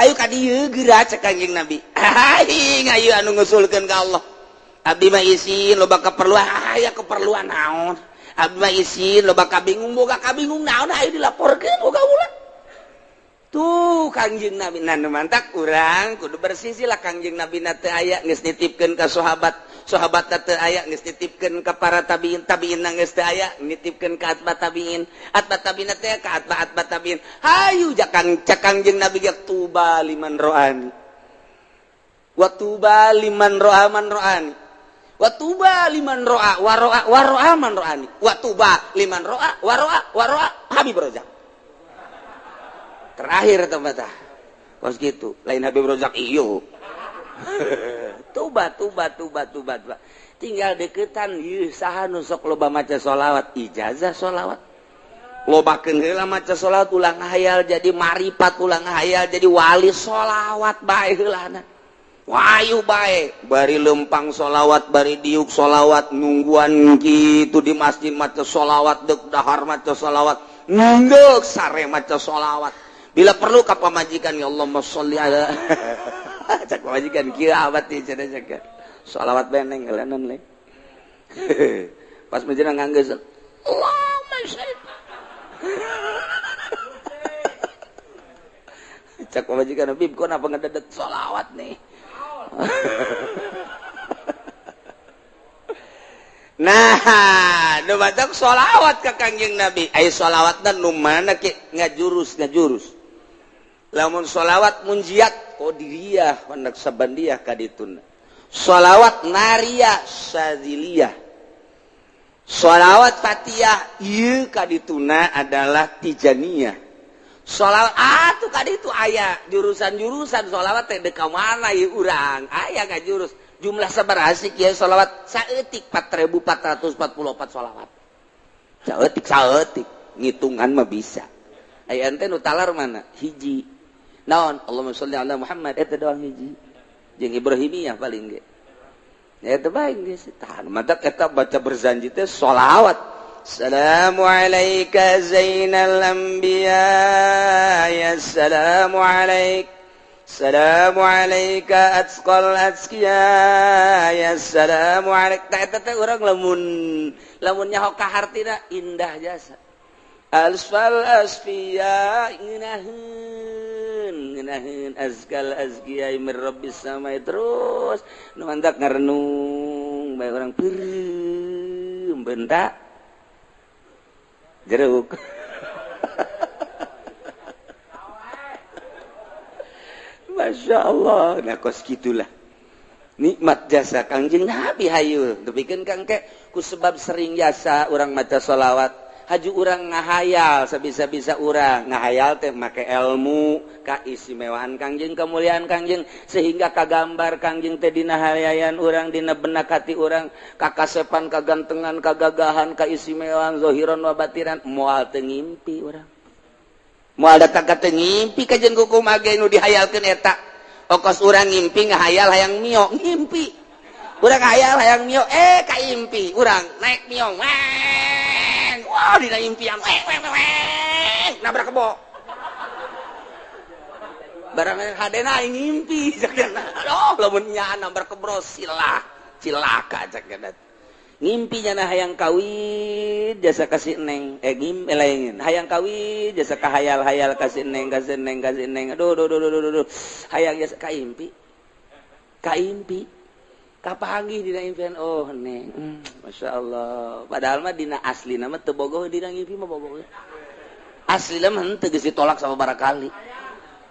payu ka dieu geura cek Kanjeng Nabi aing ayeuna anu ngusulkeun ka Allah abdi mah isin loba keperluan aya keperluan naon abdi mah isin loba kabingung boga kabingung naon ayo dilaporkeun boga ulah tuh Kanjeng Nabi nanu mantak urang kudu bersisi lah Kanjeng Nabi na teu aya geus nitipkeun ka sahabat teu aya geus nitipkeun ka para tabiin geus teu aya nitipkeun ka atba tabiin teh ka atba tabiin hayu cak Kanjeng Nabi ge tuba liman roani wa tuba liman roa man roani wa tuba liman roa wa roa man roani wa tuba liman roa wa roa Habib Rozak terakhir tempat kos gitu lain Habib Rozak iyo tuba tinggal deketan ieu saha nu sok loba maca sholawat ijazah sholawat lobakeun heula maca sholawat ulang hayal jadi marifat ulang hayal jadi wali sholawat bae heulana wayu bae bari lempang sholawat bari diuk sholawat nungguan kitu di masjid maca sholawat deuk dahar maca sholawat ngeuk sare maca sholawat bila perlu ka pamajikan ya Allahumma sholli ala cak pamajikan kieu abad teh cenah cak sholawat beneng geulenan le pas menjelang nganggeus Allahumma sholli cak pamajikan Habib kok napa ngededet sholawat nih nah nu batok sholawat ka Kanjeng Nabi aya sholawatna nu mana ke ngajurus lamun sholawat munjiat qadiriyah hendak sabandiyah kadituna sholawat nariyah syadziliyah sholawat fatihah ieu kadituna adalah tijaniyah sholawat atuh kaditu aya jurusan-jurusan sholawat teh deuk ka mana ieu urang aya ngajurus jumlah sabaraha sih kieu sholawat saeutik 4444 sholawat saeutik ngitungan mah bisa aya ente nu talar mana hiji naon Allahumma sholli ala Muhammad eta doang hiji jeung Ibrahimiyah paling ge eta bae geus tahan matak eta baca berjanji teh sholawat assalamu alayka zainal anbiya ya assalamu alayka atqal azkiya ya assalamu alayka eta teh urang lamun nyaho ka hartina indah jasa alfal asfiya ngeunaheun azkal azkiya min rabbis samai terus nu mantak ngarenung bae urang peureum benda jeruk Masya Allah nah kos gitulah nikmat jasa Kanjeng Nabi hayu tepikeun Kang ke ku sebab sering jasa urang maca sholawat haju urang ngahayal sabisa-bisa urang ngahayal teh make ilmu kaistimewaan Kangjeng kemuliaan Kangjeng sehingga kagambar Kangjeng teh dina hayayan urang dina benak hati urang kakasepan kagantengan kagagahan kaistimewaan zahiran wa batiran moal teu ngimpi urang moal datang ka teu ngimpi kajen kukum age nu dihayalkeun eta okos urang ngimpi ngahayal hayang mio ngimpi urang ngahayal hayang mio kaimpi urang naik mio wah dina impian nabrak kebo barang hadena aing ngimpi sakana lamun nya nabrak kebro cilaka sakana ngimpi nya hayang kawin jasa kasih neng lain hayang kawin jasa kahayal-hayal kasih neng aduh hayang jasa kaimpi kapanggih dina impian oh neng Masya Allah padahal mah dina asli nama teu bogoh dina ngimpi mah bogoh asli mah henteu geus ditolak sababaraha kali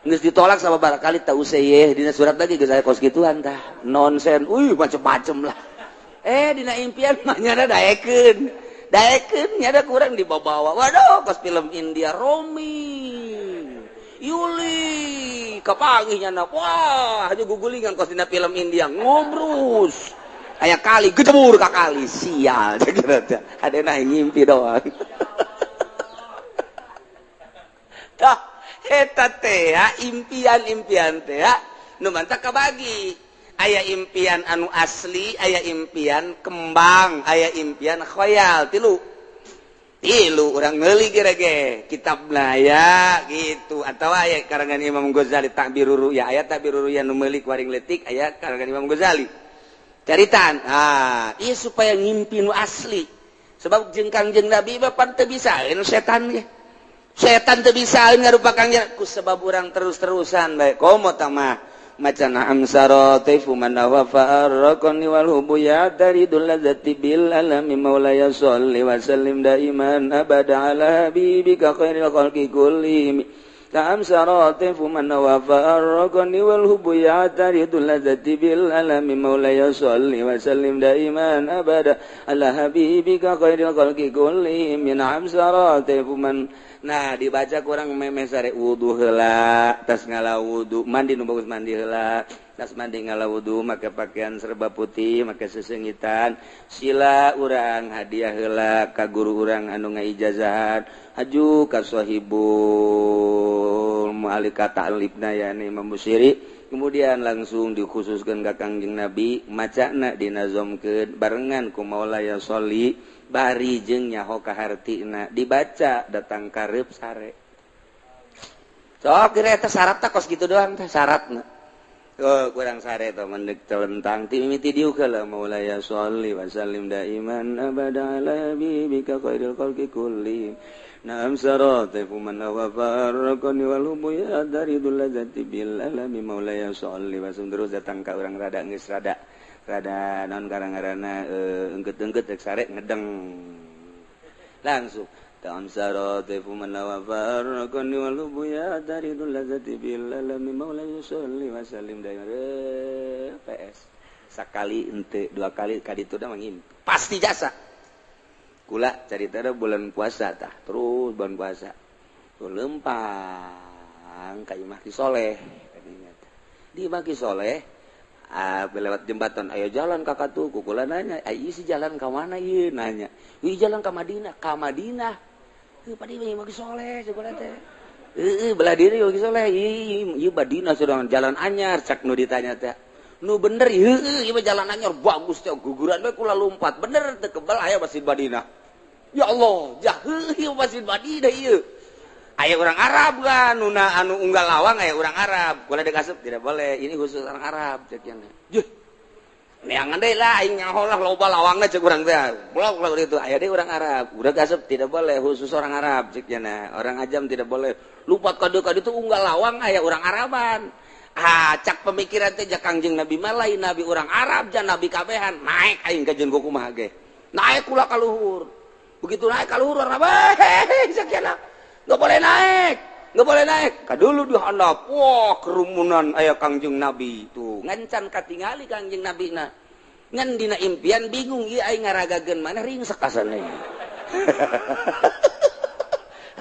geus ditolak sababaraha kali teu useuh dina surat lagi geus aya kos gituan tah nonsen macem-macem lah dina impian mah nyana daekeun nyana kurang dibawa waduh kos film India Romi Yuli kapanggih nyana wah aja gugulingan kos dina film India ngobrus aya kali gejebur ka kali sial adena ngimpi doang tah eta teh impian teh nu mantak kabagi aya impian anu asli aya impian kembang aya impian khoyal tilu tilu orang ngeuli kira-kira kitabna ya gitu atau aya karangan Imam Ghazali Ta'birur Ru'ya aya Ta'birur Ru'ya nu meuli kuring leutik aya karangan Imam Ghazali caritan ieu supaya ngimpi nu asli sebab jeung Kangjeng Nabi bapan teu bisaeun setan ge setan teu bisaeun ngarupakeun ku sebab urang terus-terusan bae komo tah mah macana amsara taifu man wa farqani wal hubuyat daridul ladzati bil alami maulaya sholli wa sallim daiman abada ala habibika khairil khalqi kullihim ta amsara taifu man wa farqani wal hubuyat daridul ladzati bil alami maulaya sholli wa sallim daiman abada ala habibika khairil khalqi kullihim min amsara taifu man. Nah dibaca kurang memeh sare wudu heula tas ngala wudu mandi nu bagus mandi heula tas mandi ngala wudu make pakaian serba putih make sesengitan sila urang hadiah heula ka guru urang anu ngaijazahan haju ka sahibul mu'alika ta'libna yani Imam Busiri kemudian langsung dikhususkeun ka Kangjeng Nabi macana dinazomkeun barengan ku Maulaya Sholli bari jeung nyaho kahartina dibaca datang kareup sare sok kira eta syaratna kos kitu doang teh syaratna kurang sare teh mendek telentang ti mimiti dieu kala maulaya sholli wa sallim daiman abada ala habibika khairil khalqi kullihim na'am sarata fuman wa farqani wal hubya daridul ladzati bil alami maulaya sholli wa sallim terus datang ka urang rada geus rada non karang-karana engket-engket rek sare ngedeng langsung ta'am sarate fuman wa farqani wal hubya daridul ladzati bil alami maulaya sholli wa sallim dair PS sakali ente dua kali kaditu da mangim pasti jasa kula carita da bulan puasa tah terus bulan puasa lempang ka Imah Ki Soleh kadinya di Imah Ki Soleh lewat jembatan ayo jalan kakak tuh kukula nanya ayo si jalan ke mana ieu nanya wi jalan ke Madinah padi Imam Ki Soleh sebelah teh belah diri Imam Ki Soleh ieu Madinah sedang jalan anyar cak nu ditanya teh nu bener ieu mah jalan anyar bagus teh guguran we kula lompat bener teu kebal aya Masjid Madinah ya Allah jah ieu Masjid Madinah ieu aya orang Arab kan anu unggal lawang aya orang Arab kula dikasep tidak boleh ini khusus orang Arab cek nya juh neangan deui lah aing nyaho lah loba lawangna cek urang teh blok itu aya deui orang Arab udah kasep tidak boleh khusus orang Arab cek nya orang ajam tidak boleh lupa kade itu unggal lawang aya orang Araban cak pemikiran teh jak Kangjeng Nabi mah lain nabi orang Arab jan nabi kabehan naik aing ka jeung kumaha ge naik kula ka luhur begitu naik ka luhur urang cek nya nggak boleh naik kadulu di handap wah kerumunan aya Kangjeng Nabi tuh ngancan katingali Kangjeng Nabi na ngan dina impian bingung ieu aing ngaragageun mana ringsek asana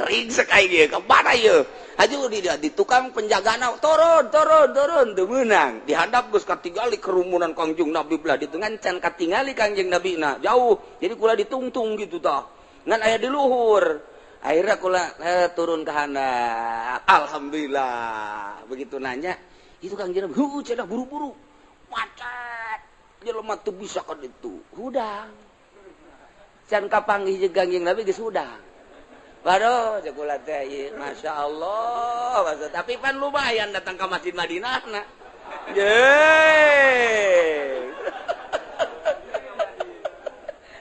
ringsek aing ieu ka mana ieu haju di tukang penjagana turun teu meunang di handap geus katingali kerumunan Kangjeng Nabi belah ditu ngancan katingali Kangjeng Nabi na jauh jadi kula ditungtung gitu tah ngan aya di luhur akhirnya kula turun ke handap alhamdulillah begitu nanya itu Kang Jenab cenah buru-buru macet jelema teu bisa ka ditu hudang can kapanggih jeung Kangjeng Nabi geus hudang waduh cek kula teh masyaallah maksud tapi pan lumayan datang ke Masjid Madinah na ye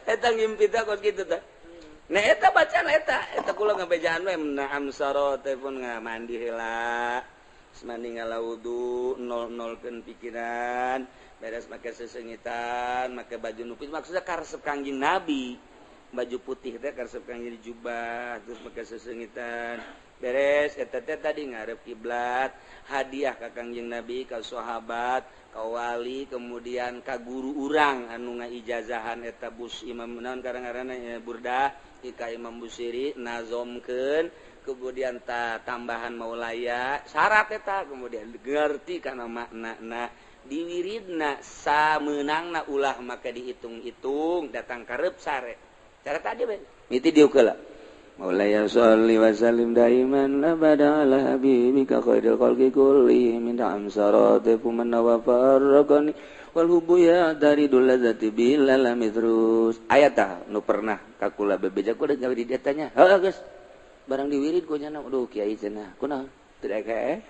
eta ngimpi teh kos kitu teh nah eta bacaan eta kula ngabejaan we naam sarate pun ngamandi heula mandi ngala wudu nol-nolkeun pikiran beres make sesengitan make baju nupis maksudnya karesep Kangjeng Nabi baju putih teh karesep Kangjeng jubah terus make sesengitan beres eta teh tadi ngarep kiblat hadiah ka Kangjeng Nabi ka sahabat ka wali kemudian ka guru urang anu ngaijazahan eta bus imam naon karang-karana Burdah ka Imam Busiri nazomkeun kemudian tambahan maulaya syarat eta kemudian ngerti kana maknana diwiridna sameunangna ulah maka dihitung-hitung datang kareup sare cara tadi we miti dieu keula Maulaya sholli wa sallim daiman abada ala habibika khairil khalqi kullihim min amsarati fuman wa farraqani wal hubbu ya daridul ladzati bil alami terus aya tah nu pernah kakula bebeja ku da di dia tanya heuh geus barang diwirid ku nya aduh kiai cenah kunaon teu dake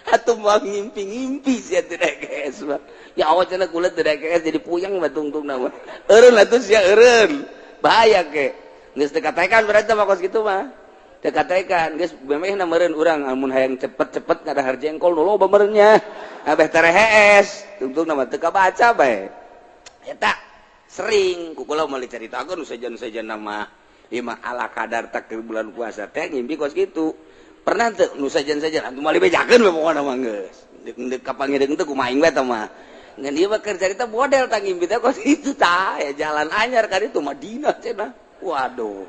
atuh mah ngimpi-ngimpi sia teu dake ya Allah cenah kula teu dake jadi puyeng mah tungtungna mah eureun atuh sia eureun bahaya ke geus teu katekan berarti mah kos kitu mah teu katekan geus memehna meureun urang amun hayang cepet-cepet ngadahar jengkol nu loba meureunnya abeh terehes tungtungna mah teu kabaca bae eta sering ku kula meuli caritakeun sajan-sajan nama ieu mah ala kadar takdir bulan puasa teh ngimpi kos kitu pernah teu nu sajan-sajan atuh meuli bejakeun we pokona mah geus deuk kapangideung teh kumaha we tah mah ngan ieu mah keur carita model tah ngimpi teh kos kitu tah ya jalan anyar ka ditu Madinah cenah waduh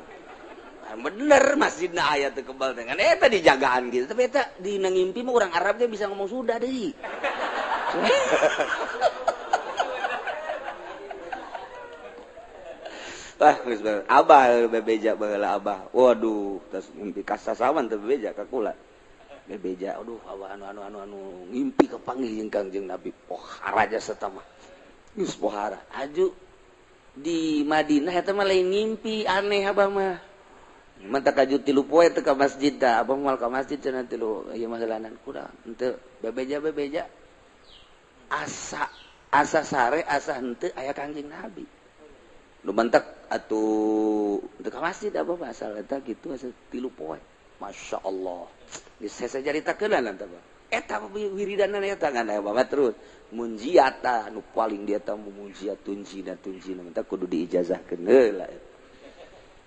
bener masjidna aya teu kebal teh kan eta dijagaan gitu tapi eta dina ngimpi mah urang Arab teh bisa ngomong sudah deui wah geus abah bebeja baheula abah waduh tas ngimpi kasasawan teu bebeja ka kula bebeja aduh abah anu ngimpi kepanggih jeung Kangjeng Nabi pohara jasa tah mah geus pohara aju di Madinah eta mah lain ngimpi aneh abah mah mantap kaju 3 poe teu ka masjid da abah moal ka masjid cenah 3 ieu mah heulanan kurang henteu bebeja asa sare asa henteu aya Kangjeng Nabi nu mantak atuh teu ka masjid abah mah asal eta kitu asa 3 poe masyaallah geus saya caritakeun eta mah eta wiridanna eta ngan abah mah terus munjiata nu paling dia tah munjiat tunjina mantap kudu diijazahkeun heula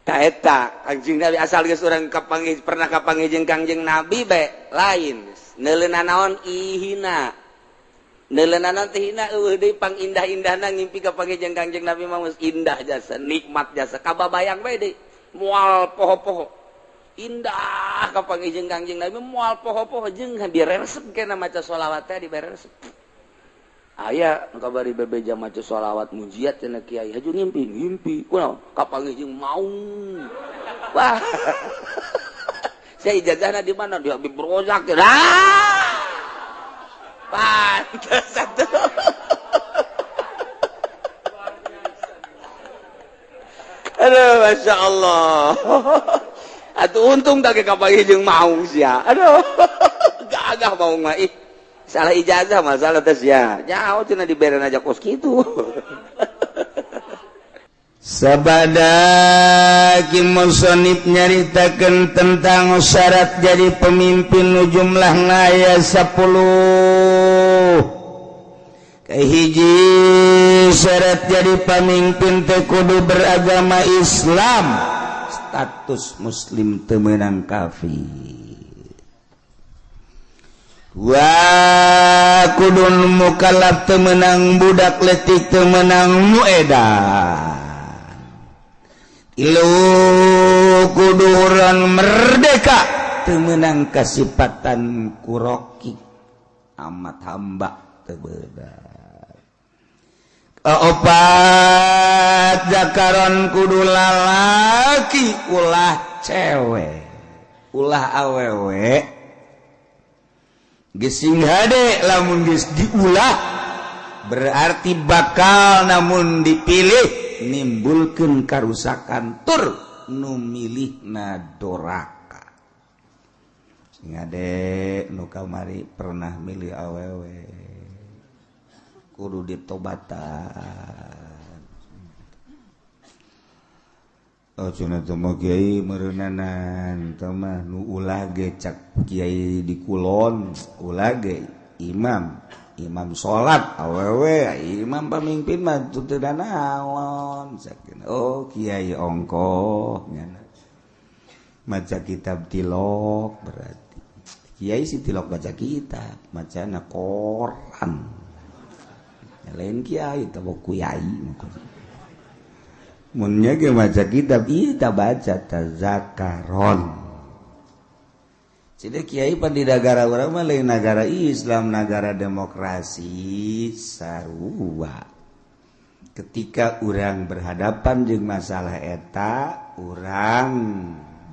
ta eta Kangjeng Nabi asal geus urang kapanggih pernah kapanggih jeung Kangjeng Nabi bae lain neuleunan naon ihina neuleunan teh hina eueuh deui pang indah-indahna ngimpi kapanggih jeung Kangjeng Nabi mah geus indah jasa nikmat jasa kababayang bae deui moal poho-poho indah kapanggih jeung Kangjeng Nabi moal poho-poho jeung diresep keneh maca sholawat teh diberesep aya nu kabari bebeja maca sholawat mujiat cenah kiai haju ngimpi kunaon kapanggih jeung maung wah saya ijazahna di mana di Habib Rozak pantes atuh aduh masya Allah atuh untung tak kapanggih jeung maung sia aduh gagah maung mah ih salah ijazah masalah tes ya nyaho cenah diberen aja kos kitu sabada ki musannif nyaritakeun tentang syarat jadi pemimpin nu jumlahna aya 10 kahiji syarat jadi pemimpin teh kudu beragama Islam status muslim teu meunang kafir wa kudun mukallaf teu meunang budak leutik teu meunang muedan ilu kudu urang merdeka teu meunang kasipatan kuroki amat hamba teu beunang kaopat zakaron kudu lalaki ulah cewek ulah awewe gesing hade lamun geus diulah berarti bakal namun dipilih nimbulkeun karusakan tur nu milihna doraka sing hade nu kamari pernah milih awewe kudu ditobatan oh cenah teh mah kiai meureunanan teh mah nu ulah ge cak kiai di kulon ulah ge imam salat awewe imam pamimpin mah teu naon sakeun oh kiai ongkoh nyana maca kitab tilok berarti kiai si tilok baca kitab macana Quran lain kiai teh kuyai munnya ge maca kitab ieu ta baca tazakaron. Jadi kiai pan di negara urang mah lain negara Islam, negara demokrasi sarua. ketika orang berhadapan jeung masalah eta orang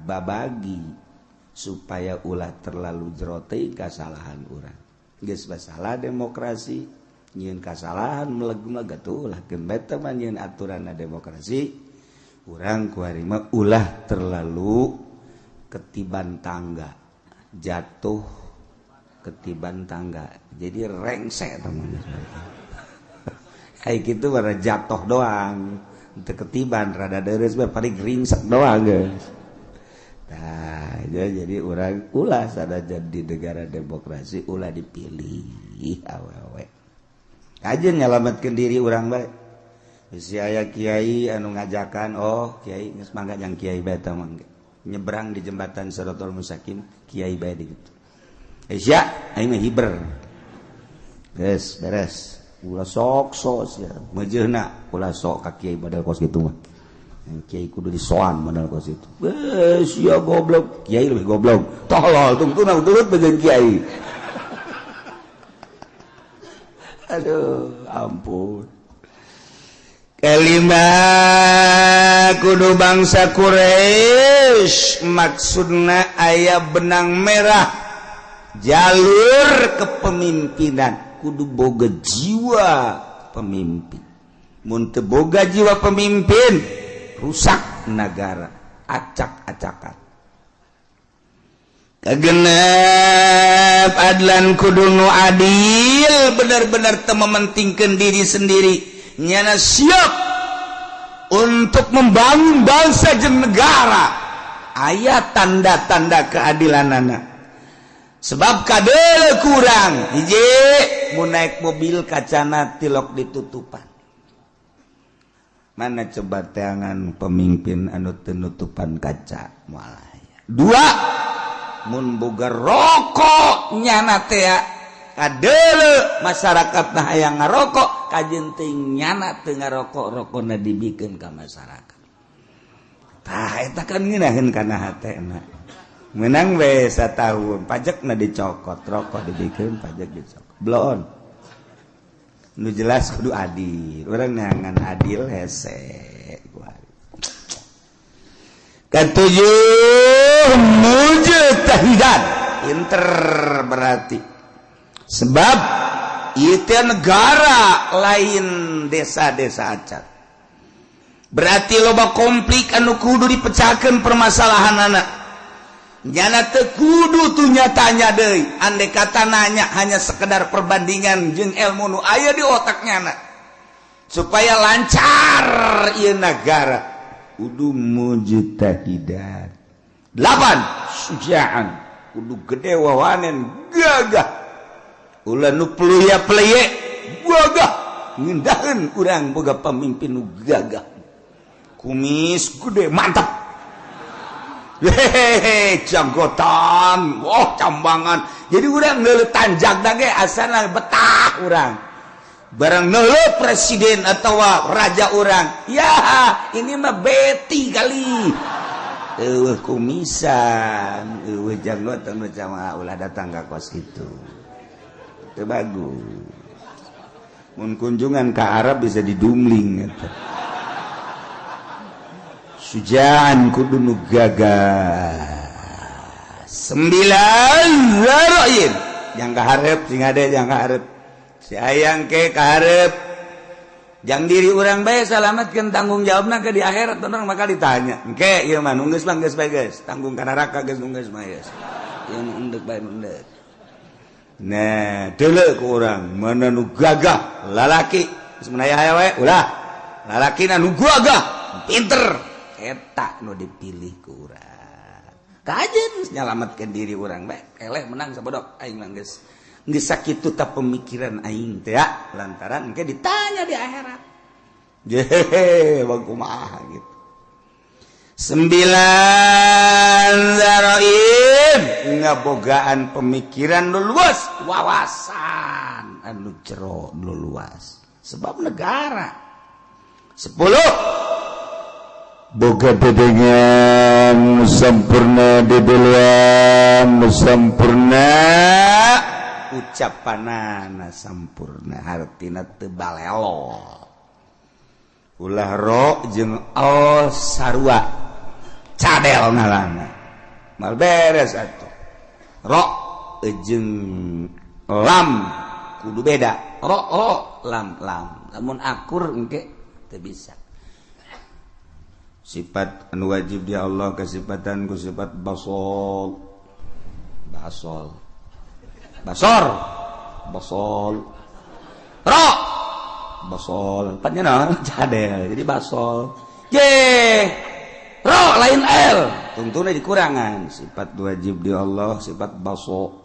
babagi supaya ulah terlalu jero teuing kasalahan urang geus masalah demokrasi nyieun kasalahan meleg-meleg atuh ulah keun beta mah nyieun aturanna demokrasi urang kuari mah ulah terlalu ketiban tangga jatuh ketiban tangga jadi rengsek teman kayak gitu bara jatuh doang teu ketiban rada deres bae paling ringsek doang guys. Nah, jadi orang ulah sadajan di negara demokrasi ulah dipilih awewe. Aja nyelamatkeun diri urang bae. Bisi aya kiai anu ngajakan, oh kiai geus mangga yang kiai bae tah mangga. Nyebrang di jembatan Siratal Mustaqim kiai bae di kitu. Sia, aing mah hiber. Beres. Ulah sok sia. Mejeuna ulah sok ka kiai model kos kitu mah. Kiai kudu disoan modal kos itu. Sia goblok, kiai lebih goblok. Tolol tungtuna turut begeun kiai. Aduh, ampun. Kelima kudu bangsa Quraisy maksudna aya benang merah jalur kepemimpinan kudu boga jiwa pemimpin. Mun teu boga jiwa pemimpin rusak negara acak-acakan kagenep adlan kudu nu adil benar-benar teu mementingkeun diri sendiri nyana siap untuk membangun bangsa jeung negara aya tanda-tanda keadilanana sebab kadele kurang hiji mun naik mobil kacana tilok ditutupan mana coba tangan pemimpin anu tenutupan kaca malaya. Dua mun boga rokok nyana teh kadele masyarakat nah hayang ngarokok kajen teh nyana teu ngarokok rokona dibikeun ka masyarakat. Tah eta kan ngeunaheun kana hatena. Menang we satahun pajakna dicokot rokok dibikeun pajak dicokot. Bloon. Nu jelas kudu adil urang neangan adil hese ketujuh mujtahidan pinter berarti sebab itu negara lain desa-desa acat berarti loba konflik anu kudu dipecahkeun permasalahan anak nyana teu kudu tuh nyatanya deui andai kata nanya hanya sekedar perbandingan jeung ilmu nu aya di otak nyana supaya lancar ieu negara kudu mujtahidan 8 sujaan kudu gede wawanen gagah ulah nu peleuya-peleye gagah ngindaheun urang boga pamimpin nu gagah kumis gede mantap hehehe janggotan wah cambangan jadi urang neuleuh tanjagna ge asana betah urang barang neuleuh presiden atau raja urang ya ini mah beti kali eueuh kumisan eueuh janggotan macam ulah datang ka kos kitu teu bagus mun kunjungan ka Arab bisa didumling eta sujaan kudu nu gagah 9 zaroin yang kaharep sing ade yang kaharep si ayang ke kaharep jang diri urang bae salametkeun tanggung jawabna ke di akhirat urang bakal ditanya engke ieu mah nunggeus mah geus bae geus tanggung ka neraka geus nunggeus mah geus ieu nu endek bae endek nah deuleu ku urang mana nu gagah lalaki geus menaya aya wae ulah lalakina nu gagah pinter eta nu dipilih ku urang kajen nyalametkeun diri urang bae eleh menang sabodok aing mah geus sakitu ta pemikiran aing teh ya lantaran engke ditanya di akhirat jehe kumaha gitu 9 zaraib ngabogaan pemikiran nu luas wawasan anu jero nu luas sebab negara 10 boga dedengan sempurna di dalam sempurna ucapanana sempurna artina teu balelo ulah ro jeung al sarua cadel ngaranna mal beres atuh ro jeung lam kudu beda ro lam lamun akur engke teu bisa sifat anu wajib di Allah kasifatan ku sifat basol ro basol panjang cadel jadi basol ro lain l tuntuna dikurangan sifat wajib di Allah sifat baso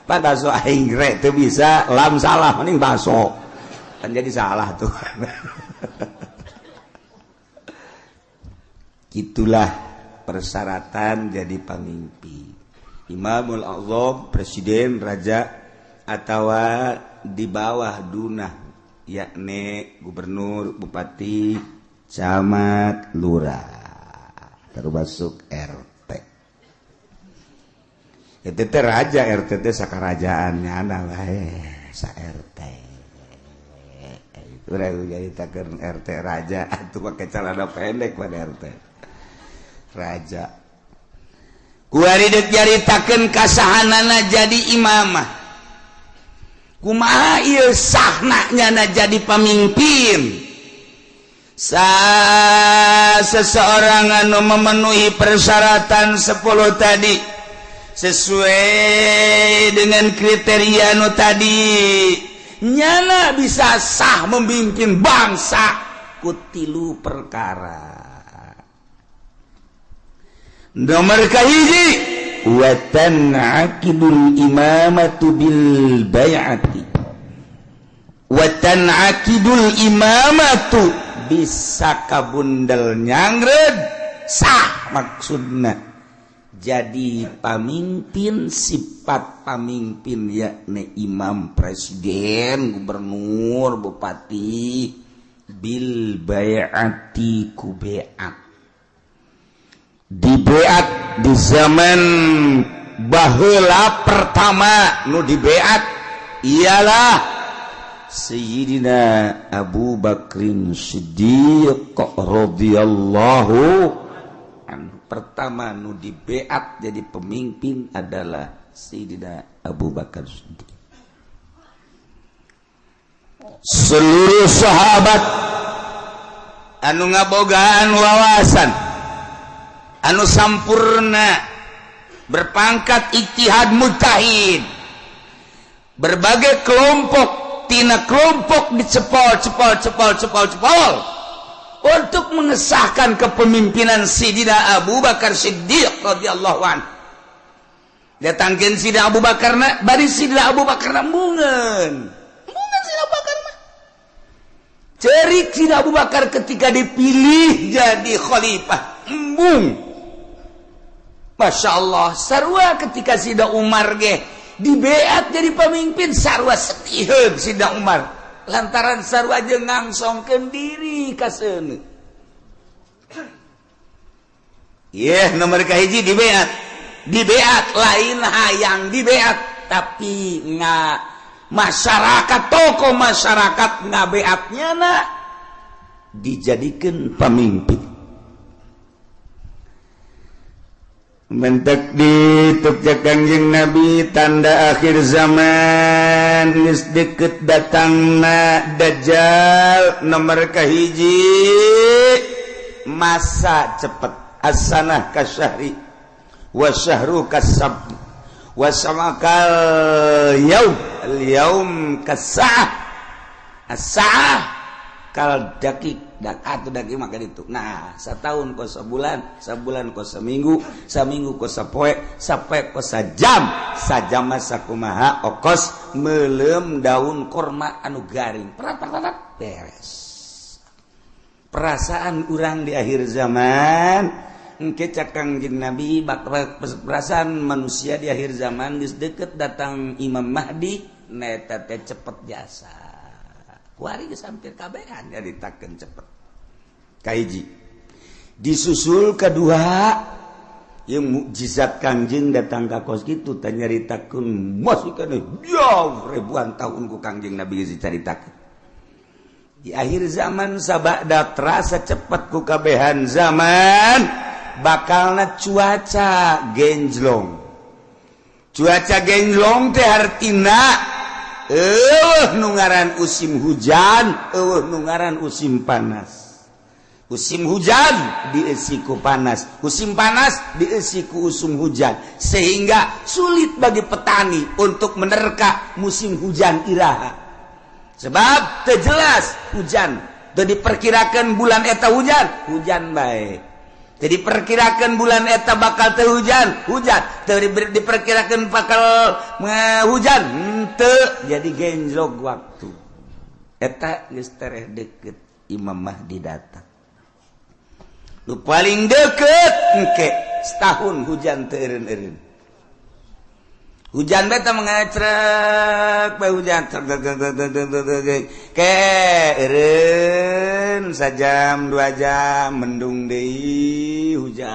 pan baso aing re teu bisa lam salah mending baso kan jadi salah tuh gitulah persyaratan jadi pemimpin imamul azam presiden raja atau di bawah dunah yakni gubernur bupati camat lurah termasuk RT itu teh raja RT teh sakarajaannya ada sa RT urang jadi takeun RT raja atuh pakai celana pendek pada RT raja kuari deuk nyaritakeun kasahanana jadi imamah kumaha ieu sahna nyana jadi pemimpin seseorang anu memenuhi persyaratan 10 tadi sesuai dengan kriteria anu tadi nyana bisa sah memimpin bangsa kutilu perkara nomor kahiji wa tan'aqidul imamatu bil bai'ati wa tan'aqidul imamatu bisa kabundel nyangred sah maksudna jadi pamimpin sifat pamimpin yakni imam presiden gubernur bupati bil bai'ati ku bai'at di beat di zaman baheula pertama nu di beat ialah Sayyidina Abu Bakrin Siddiq radhiyallahu anhu. Pertama nu di beat jadi pemimpin adalah Sayyidina Abu Bakar Siddiq. Seluruh sahabat anu ngabogaan wawasan anu sampurna berpangkat ijtihad mujtahid berbagai kelompok tina kelompok dicepol untuk mengesahkan kepemimpinan Sayyidina Abu Bakar Siddiq radhiyallahu anhu. Datangkeun Sayyidina Abu Bakar bari Sayyidina Abu Bakar mungeun Sayyidina Abu Bakar mah cerik Sayyidina Abu Bakar ketika dipilih jadi khalifah embung. Masya Allah, sarua ketika Sayyidina Umar ge dibeat jadi pemimpin, sarua sedihun Sayyidina Umar lantaran sarua jeung ngangsongkeun diri ka seuneu. Nomor kahiji dibeat lain hayang dibeat tapi masyarakat tokoh masyarakat ngabeatnya dijadikan pemimpin. Mentek dituk Kangjeng Nabi tanda akhir zaman geus deukeut datangna dajjal. Nomor kahiji masa cepet as-sanah kasyahri wa syahru kasab wa samakal yaum kasah as-sa'ah kal dakik atau daki maka itu. Nah, setahun ko sebulan, sebulan ko seminggu, seminggu ko sapoe ko sajam, sajam sakumaha okos meuleum daun korma anu garing. Perat beres. Perasaan urang di akhir zaman engke Kangjeng Nabi perasaan manusia di akhir zaman geus deukeut datang Imam Mahdi neta teh cepet jasa. Kuari geus hampir kabehan nyaritakeun cepet. Kahiji. Disusul kedua yang mukjizat Kangjeng datang ka kos kitu teh nyaritakeun masih kana jauh ribuan tahun ku Kangjeng Nabi geus dicaritakeun. di akhir zaman sabada terasa cepat ku kabehan zaman bakalna cuaca genjlong teh artina nu ngaran usim hujan nu ngaran usim panas musim hujan diisi ku panas musim panas diisi ku usum hujan sehingga sulit bagi petani untuk menerka musim hujan iraha sebab terjelas hujan teu diperkirakan bulan eta hujan baik teu diperkirakan bulan eta bakal teu hujan teu diperkirakan bakal hujan teu jadi genjlog waktu eta geus tereh deukeut Imam Mahdi datang nu paling deukeut engke setahun hujan teu eureun-eureun hujan beta mengacrek bae hujan ke eureun sajam 2 jam mendung deui hujan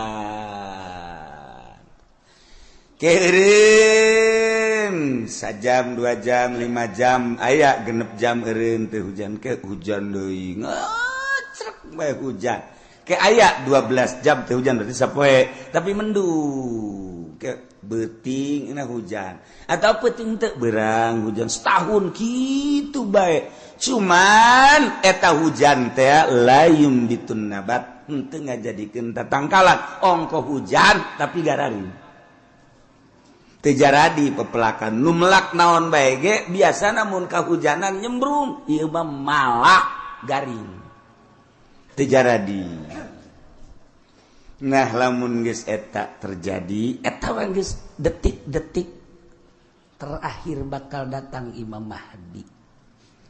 ke eureun sajam 2 jam 5 jam aya genep jam eureun teh hujan ke hujan deui ngacrek bae hujan ke aya 12 jam teh hujan berarti sapoe tapi mendung ke beting na hujan atau peting teu berang hujan setahun kitu bae cuman eta hujan teh layum bitun nabat henteu ngajadikeun tatangkalan ongko hujan tapi gararing teu jaradi pepelakan nu melak naon bae ge biasana mun kahujanan nyembrung ieu mah malak garing teu jaradi. Nah lamun geus eta terjadi eta geus detik-detik terakhir bakal datang Imam Mahdi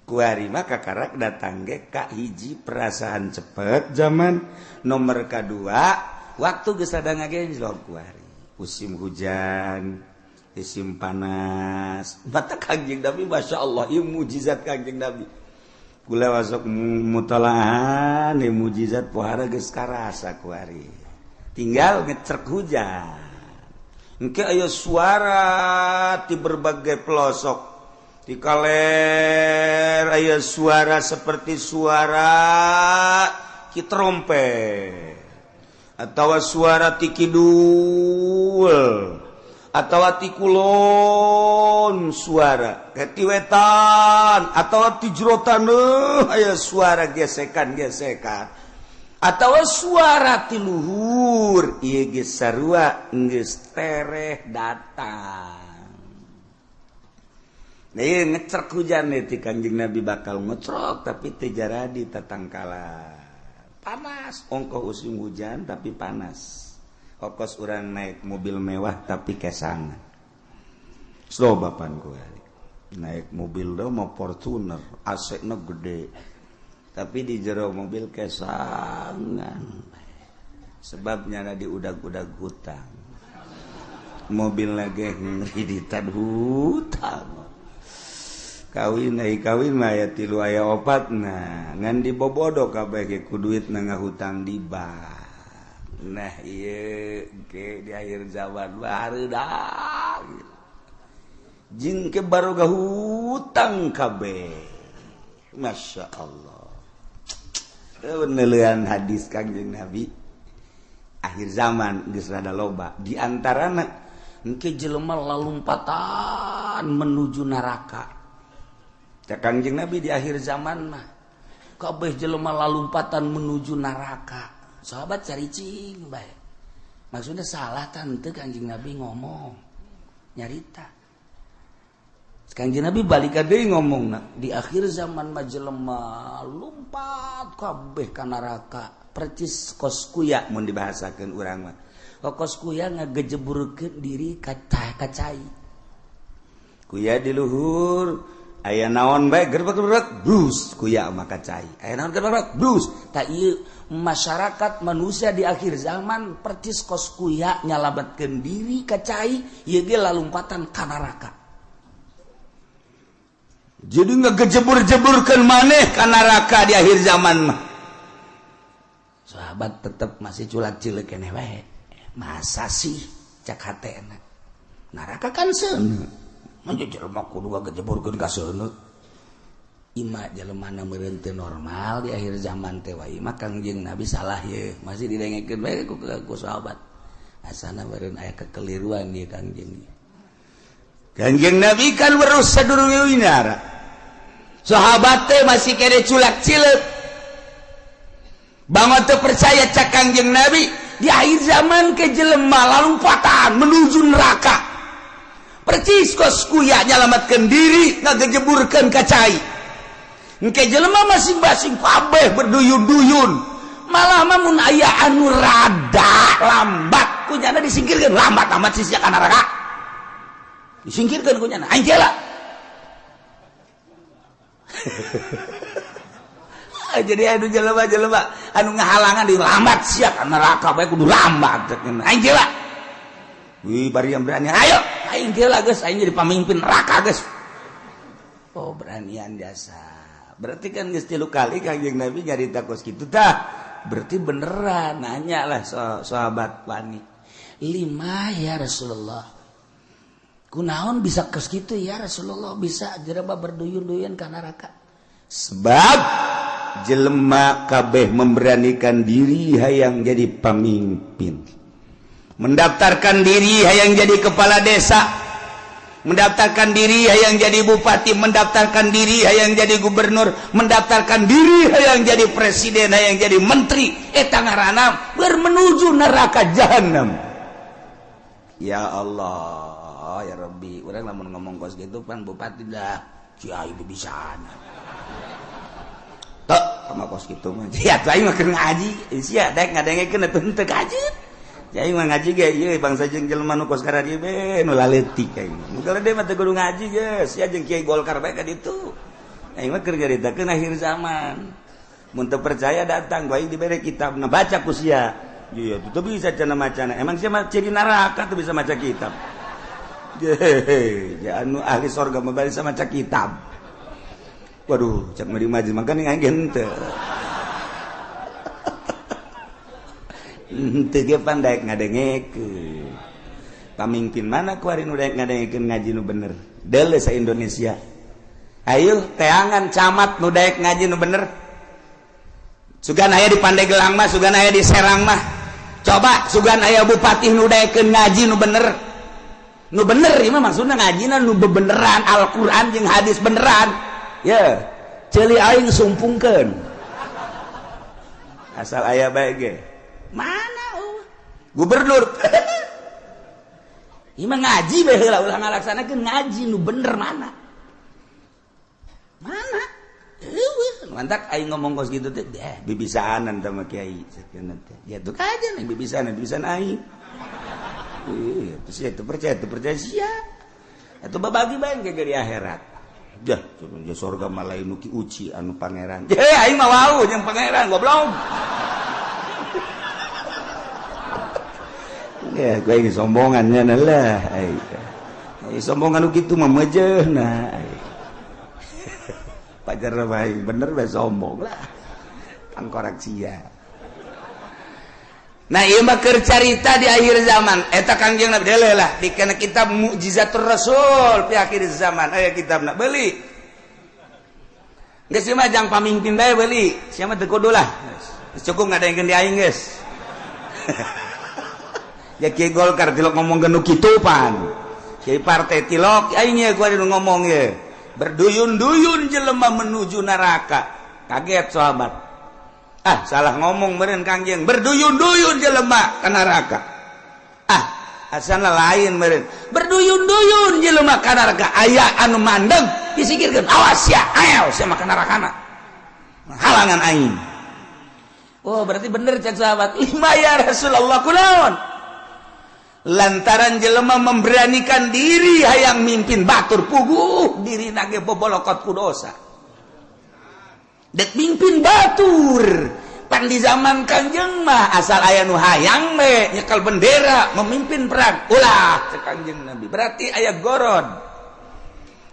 kuari mah kakarak datang ge ka hiji perasaan cepet zaman nomor kadua waktu geus ada ngagenjlog kuari musim hujan musim panas mata Kangjeng Nabi masyaallah ieu mujizat Kangjeng Nabi kula wasok mutalaah ni mujizat pohara geus karasa kuari tinggal ngecerk hujan engke aya suara di berbagai pelosok di kaler aya suara seperti suara ki trompet atawa suara ti kidul atawa ti kulon suara ti wetan atawa ti jerotan aya suara gesekan atau suara ti luhur ieu ge sarua geus tereh datang nah ieu ngecerk hujan ti Kanjeng Nabi bakal ngecrok tapi teu jaradi tatangkala panas ongkoh usim hujan tapi panas okos urang naik mobil mewah tapi kesangan slobapan gua naik mobil do mau Fortuner AC-na gede tapi di jero mobil kesangan sebabnya di udag-udag hutang mobil lagi ngiriditan hutang kawin mah aya 3 aya 4 nah ngan dibobodo kabeh ge ku duit na ngahutang di bank nah ieu ge di akhir zaman baru dah jing ke baroga hutang kabeh Masya Allah peneleuan hadis Kangjeng Nabi akhir zaman geus rada loba di antarana engke jelema lalumpatan menuju neraka cak Kangjeng Nabi di akhir zaman mah kabeh jelema lalumpatan menuju neraka sahabat caricing bae maksudnya salah tante Kangjeng Nabi ngomong nyarita Kanjeng Nabi balik deui ngomongna di akhir zaman mah jelema lumpat kabeh ka neraka percis kos kuya mun dibahasakeun urang mah kos kuya ngagejeburkeun diri ka cai kuya di luhur aya naon bae gerbek brus kuya mah ka cai aya naon gerbek brus ta ieu masyarakat manusia di akhir zaman percis kos kuya nyalabatkeun diri ka cai ieu ge lalumpatan ka neraka jadi ngegejebur-jeburkan maneh ka neraka di akhir zaman mah. Sahabat tetap masih culak-cilik keneh wae. Masa sih cak hatena. Neraka kan seuneu. Mun jelema kudu ngagejeburkeun ka seuneu. Ima jelema meureun teu normal di akhir zaman teh wae mah Kangjeng Nabi salah ye masih didengekeun bae ku sahabat asana meureun aya kekeliruan ieu Kangjeng Nabi kan weruh sadurungna sahabat teh masih kene culak-cileuk banget teu percaya cak Kangjeng Nabi di akhir zaman ke jelema lalumpatan menuju neraka percis kos kuya nyalamatkeun diri ngagejeburkeun ka cai engke jelema masing-masing kabeh berduyun-duyun malah mun aya anu rada lambat kunyana disingkirkeun lambat amat sih ka neraka disingkirkeun kunyana aing teh lah jadi anu jelema-jelema anu ngahalangan di lambat sia ka neraka bae kudu lambat aing teh lah wih bari yang berani ayo aing teh lah geus aing jadi pamimpin neraka geus oh beranian jasa berarti kan geus 3 kali Kangjeng Nabi nyarita kos kitu tah berarti beneran nanya lah sahabat wani 5 ya Rasulullah kunaon bisa kos kitu ya Rasulullah bisa jelema berduyun-duyun ka neraka sebab jelema kabeh memberanikan diri hayang jadi pamimpin mendaftarkan diri hayang jadi kepala desa mendaftarkan diri hayang jadi bupati mendaftarkan diri hayang jadi gubernur mendaftarkan diri hayang jadi presiden hayang jadi menteri eta ngaranna menuju neraka jahanam ya Allah ya Rabbi urang lamun ngomong kos gitu pan bupati dah ciai bibisana tok sama kos gitu mah ya aing mah keur ngaji sia daek ngadengekeun atuh teu kajeut jadi mah ngaji ge ieu bangsa jeung jelema nu kos ka dieu be nu laletik aing. Muga de mah teu kudu ngaji geus, sia jeung Kiai Golkar bae ka ditu. Aing mah keur nyaritakeun akhir zaman. Mun teu percaya datang bae dibere kitabna baca ku sia. Iya, teu bisa cenah macana. Emang sia mah ciri neraka teu bisa maca kitab. Ya anu ahli surga mah bari bisa maca kitab. Waduh, cak mari maji mangkana aing henteu. Teu ge pandai ngadengekeun. Pamimpin mana kuari nu daek ngadengekeun ngaji nu bener? Deuleu sa Indonesia. Ayo teangan camat nu daek ngaji nu bener. Sugan aya di Pandeglang mah, sugan aya di Serang mah. Coba sugan aya bupati nu daekeun ngaji nu bener. Nu bener ieu mah maksudna ngajina nu bebeneran Al-Qur'an jeung hadis beneran. Ya, ceuli aing sumpungkeun. Asal aya bae ge. Mana gubernur ieu mah ngaji bae heula ulah ngalaksanakeun ngaji nu bener mana eueuh mantak aing ngomong kos kitu teh bibisaanan teh mah kiai sakeun teh ya tuh kajen aing bibisaanan aing terus ya teu percaya sia atuh babagi bae ke di akhirat dah di surga mah lain nu ki uci anu pangeran aing mah wau jeung pangeran goblok. Ya, gue ini sombongannya lah. Sombongan gitu mah mejehna. Pajar bae bener bae sombong lah. Tangkorak sia. Nah, ieu mah keur carita di akhir zaman. Eta Kangjeng Nabi deuleu lah dikena kitab Mukjizatur Rasul di akhir zaman. Aya kitabna beuli. Geus mah jang pamimpin bae beuli. Sia mah teu kudu lah. Cukup ngadengkeun di aing geus. Ya Kiai Golkar tilok ngomong nu kitu pan. Kiai partai tilok aing ye gua nu ngomong ye. Berduyun-duyun jelema menuju neraka. Kaget sahabat. Ah, salah ngomong meureun Kangjeng. Berduyun-duyun jelema ka neraka. Ah, asana lain meureun. Berduyun-duyun jelema ka neraka. Aya anu mandeg disikirkeun. Awas ya, ayo sia mah ka nerakana. Halangan aing. Oh, berarti bener cak sahabat. Ya Rasulullah kunaon? Lantaran jelema memberanikan diri hayang mimpin batur puguh diri nage bobolokot ku dosa dek mimpin batur pan di zaman Kangjeng mah asal aya nu hayang we nyekel bendera memimpin perang ulah cek Kangjeng Nabi berarti aya goron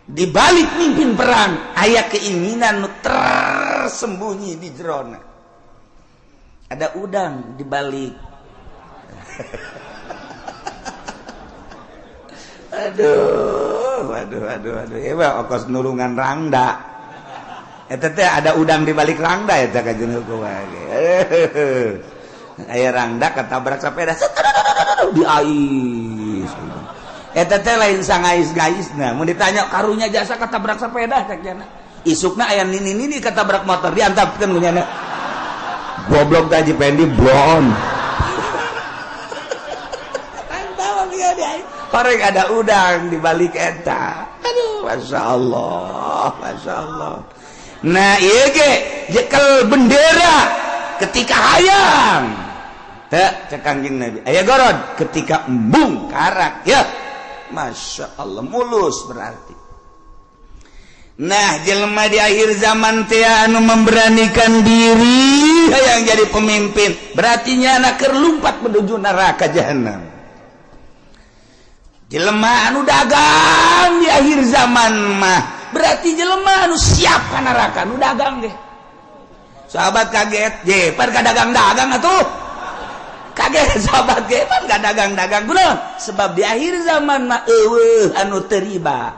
di balik mimpin perang aya keinginan nu tersembunyi di jerona ada udang di balik aduh. Ya mah ongkos nulungan rangda. ada udang di balik rangda eta kajen hukum aya rangda ketabrak sepeda di ais eta teh lain sangais-gaisna mun ditanya karunya jasa ketabrak sepeda cek jana isukna aya nini ketabrak motor diantapkeun ku nyana goblok taji pendi blon antawang dia di ais korek ada udang di balik eta aduh masya Allah. Nah iya ge jekel bendera ketika hayang teh cek Kangjeng Nabi aya gorod ketika embung karak ya masya Allah mulus berarti. Nah jelema di akhir zaman teh anu memberanikan diri hayang jadi pemimpin berarti nyana keur lumpat menuju neraka jahanam. Jelema anu dagang di akhir zaman mah berarti jelema anu siap ka neraka anu dagang ge. Sahabat kaget, je pan ka dagang-dagang atuh. Kaget sahabat ge pan ka dagang-dagang kunaon? Sebab di akhir zaman mah eueuh anu teu riba.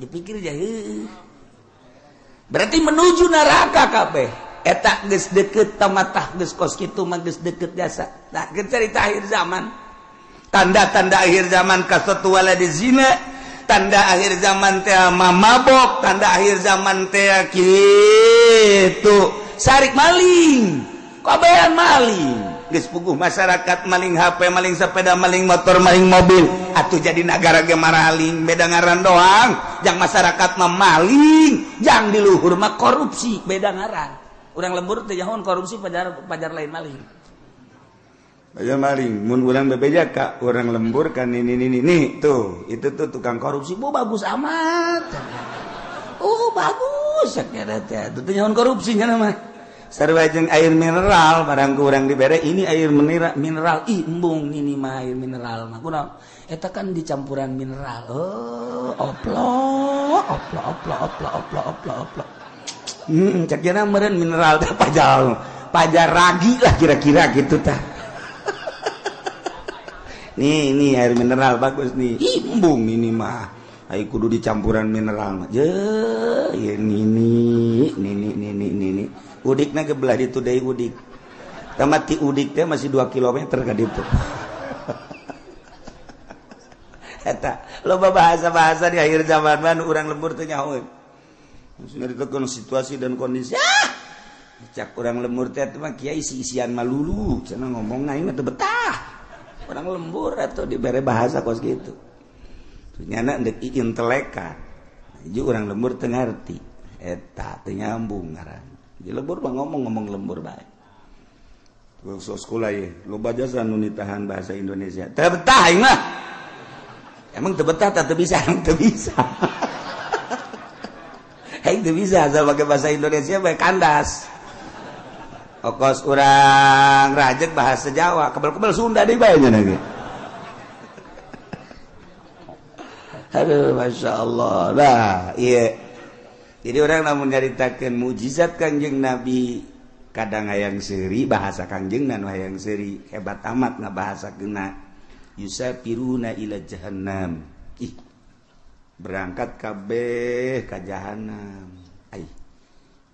Dipikir jah berarti menuju neraka kabeh. Eta geus deukeut tamatah geus kos kitu mah geus deukeut jasa. Nah, geus cerita akhir zaman. Tanda-tanda akhir zaman kasatu waladi zina. Tanda akhir zaman teh mabok, tanda akhir zaman teh kitu sarik maling, kabehan maling, geus puguh masyarakat maling HP, maling sepeda, maling motor, maling mobil, atuh jadi negara ge maraling, beda ngaran doang, jang masyarakat mah maling, jang di luhur mah korupsi, beda ngaran. Urang lembur teh nyahoan korupsi pajar lain maling. Aja maling, mun urang bebeja ka urang lembur kan ini tuh, itu tuh tukang korupsi, bagus amat. Bagus saknya teh. Itu nyaon korupsinya mah. Sarua jeung air mineral barang ku urang dibere ini air mineral, embung ini mah air mineral mah. Kunaon? Eta kan dicampuran mineral. Oplok. Cak jana meureun mineral teh pajar ragi lah kira-kira gitu tah. Nih air mineral bagus nih. Embung ini mah. Ai kudu dicampuran mineral mah. Je, ieu nini. Udikna ge belah ditu deui udik. Tamat ti udik teh masih 2 kilometer ka ditu. Eta loba bahasa-bahasa di akhir zaman mah urang lembur teh nyaho. Maksudna ditekeun situasi dan kondisi. Cak urang lembur teh mah kiai isi-isian malulu, cenah ngomongna ieu teh betah. Orang lembur atau diberi bahasa kos gitu. Ternyata ndek inteleka. Jadi orang lembur teu ngarti. Eta teu nyambung ngaran. Di lembur mah ngomong lembur bae. Waktu sekolah ye, loba jasa nu nitahan bahasa Indonesia. Teu betah aing mah. Emang teu betah teu bisa, teu bisa. Aing teu bisa asal pakai bahasa Indonesia bae kandas. Okos urang rajek bahasa Jawa, kebal-kebal Sunda deui bae nya ge. Aduh, masya Allah. Nah, iya. Jadi orang namun nyaritakeun mujizat Kangjeng Nabi kadang hayang seuri bahasa Kangjeng nan hayang seuri hebat amat ngabahasakeunna. Yusafiruna ila jahannam. Berangkat kabeh ka jahanam.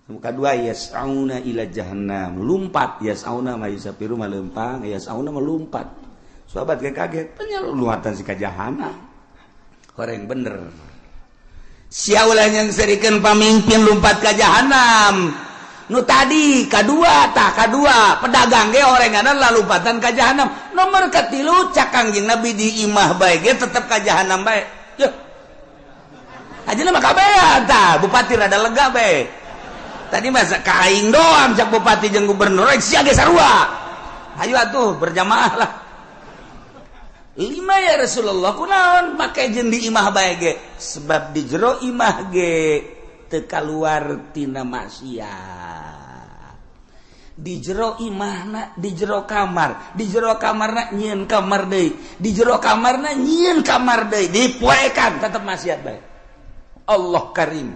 Kedua yas'auna ila jahannam, lumpat yas'auna mah yusafiru mah leumpang, yas'auna mah lumpat. Sahabat kaget, penyaluatan si ka jahanam. Horeng bener. Sia ulah yang serikeun pamimpin lumpat ka jahanam. Nu tadi kadua pedagang ge orangana lalumpatan ka jahanam. Nomor katilu cak Kangjeng Nabi di imah bae ge tetep ka jahanam bae. Yeuh. Ajeuna mah kabehan tah, bupati rada lega bae. Tadi masa kaing doang cak bupati jeung gubernur sia ge sarua. Ayo atuh berjamaah lah. 5 ya Rasulullah kunaon make jeung di imah bae ge? Sebab di jero imah ge teu kaluar tina maksiat. Di jero imahna, di jero kamar, di jero kamarna nyieun kamar deui, di jero kamarna nyieun kamar deui, dipoekan tetep maksiat bae. Allah Karim.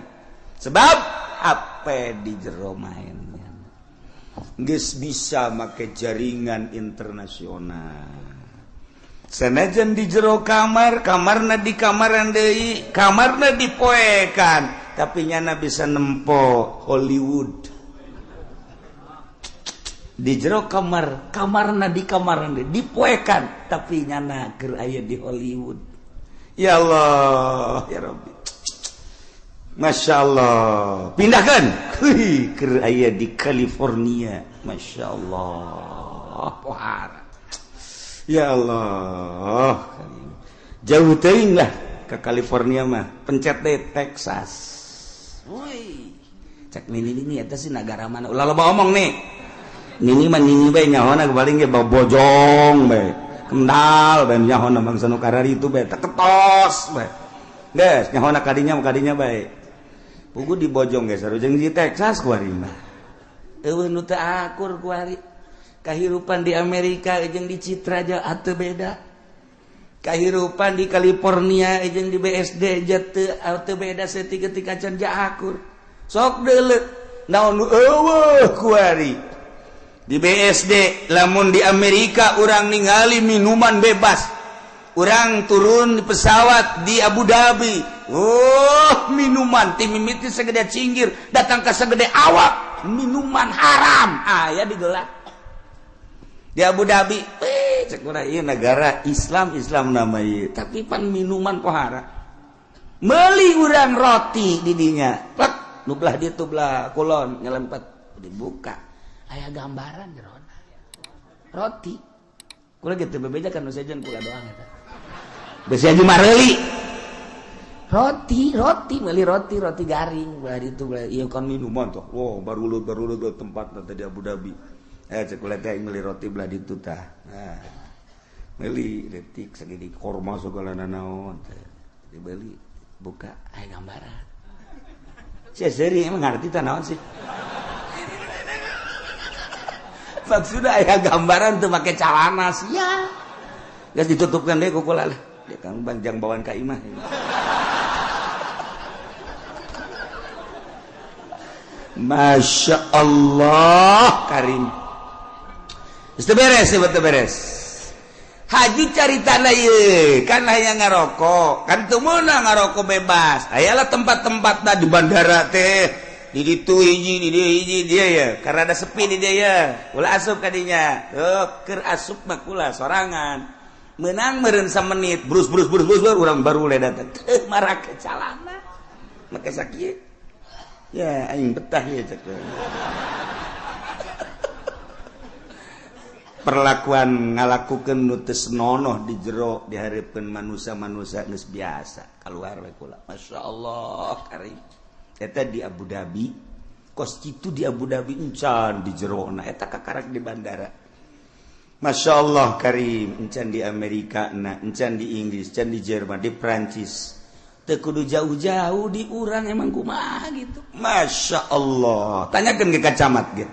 Sebab apa di jero mainnya geus bisa make jaringan internasional. Sanajan di jero kamarna di kamaran deui, kamarna dipoekan tapi nyana bisa nempo Hollywood di jero kamarna di kamar dipoekan tapi nyana keur aya di Hollywood. Ya Allah ya Rabbi, Masya Allah, pindahkan keur aya di California. Masya Allah, pohara. Ya Allah, jauh teuing lah ke California mah, pencet deh Texas. Woi, cek ini eta sih negara mana? Ulah loba omong nih. Nini mah nini bae nyahona paling ge bojong bae. Kendal bae nyahona bangsa nu karari itu bae teketos bae. Geus nyahona kadinya bae. Pugu di bojong geus sarujeng di Texas kuari mah. Eueuh nu teu akur kuari. Kahirupan di Amerika jeung di Citra aja atuh beda. Kahirupan di California jeung di BSD aja teu beda saeutik ketika can akur. Sok deuleu naon nu eueuh kuari. Di BSD lamun di Amerika urang ningali minuman bebas, urang turun di pesawat di Abu Dhabi, minuman timimiti segede cinggir datang ke segede awak, minuman haram aya digeulak di Abu Dhabi. Cek urang ieu negara Islam nama ieu tapi pan minuman pohara. Meuli urang roti di dinya plek nu belah ditu belah kulon nyelempet dibuka aya gambaran jerona roti kula gitu bebeja kan nu sejen kula doang eta besi aja mareuli roti meuli roti garing belah ditu belah ieu kan minuman tuh barulut tempat tadi di Abu Dhabi cek kula teh meuli roti belah ditu tah meuli detik sagede korma segala naon teh dibeli buka aya gambaran sia seri emang ngarti tah naon sih. Maksudnya aya gambaran tuh pakai celana sia. Geus ditutupkan deh ku kula lah. Dia kan banjang bawaan ka imah. Masya Allah Karim. Geus teu beres. Haji caritana ieu kan aya ngarokok, kan teu meunang ngarokok bebas. Ayalah tempat-tempat di bandara teh. Di ditu hiji dia ya karena ada sepi di dia ya ulah asup kadinya keur asup mah kula sorangan meunang meureun samenit brus urang baru le datang marah ke calana make sakieu ya aing betah ya cek perlakuan ngalakukeun nu teu senonoh di jero dihareupeun manusia geus biasa kaluar we kula masyaallah karim. Eta di Abu Dhabi, kos kitu di Abu Dhabi encan di jerona, eta kakarak di bandara. Masya Allah Karim, encan di Amerika, encan di Inggris, encan di Jerman, di Prancis. Teu kudu jauh-jauh di urang emang kumaha gitu. Masya Allah. Tanyakeun ke kacamat gitu.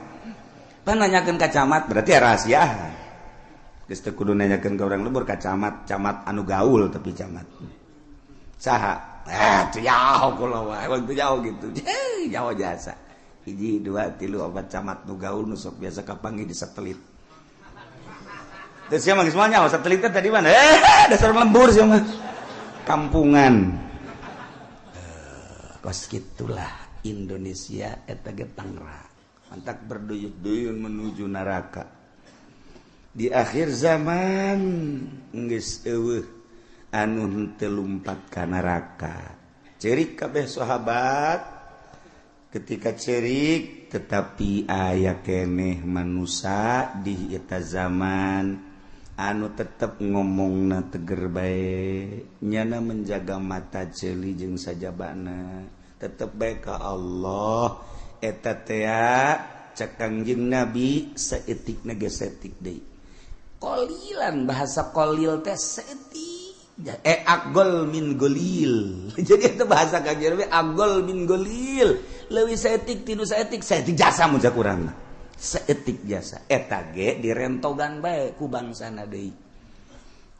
Pan nanyakeun kacamat berarti rahasia. Geus teu kudu nanyakeun ka urang lembur kacamat, camat anu gaul tapi camat. Saha? Itu jauh kalau waktu jauh gitu, jauh jasa. 1, 2, 3, 4 camat nu gaul nu sok biasa kapanggih di satelit. Terus siapa semuanya satelit tadi mana? Dasar lembur siapa? Kampungan. Kos gitulah Indonesia eta ge Tangerang. Mantak berduyun-duyun menuju neraka. Di akhir zaman geus eueuh anu henteu lumpat ka neraka. Cerik kabeh sahabat ketika cerik tetapi aya keneh manusia di eta zaman anu tetep ngomongna teger bae nyana menjaga mata ceuli jeung sajabana tetep bae ka Allah eta teh cek Kangjeng Nabi saeutikna ge saeutik deui qalilan bahasa qalil teh saeutik agol min golil. Jadi itu bahasa Kangjeng Nabi agol min golil. Leuwih saeutik tinu saeutik jasa mun sakurang. Saeutik jasa eta ge direntogan bae ku bangsana deui.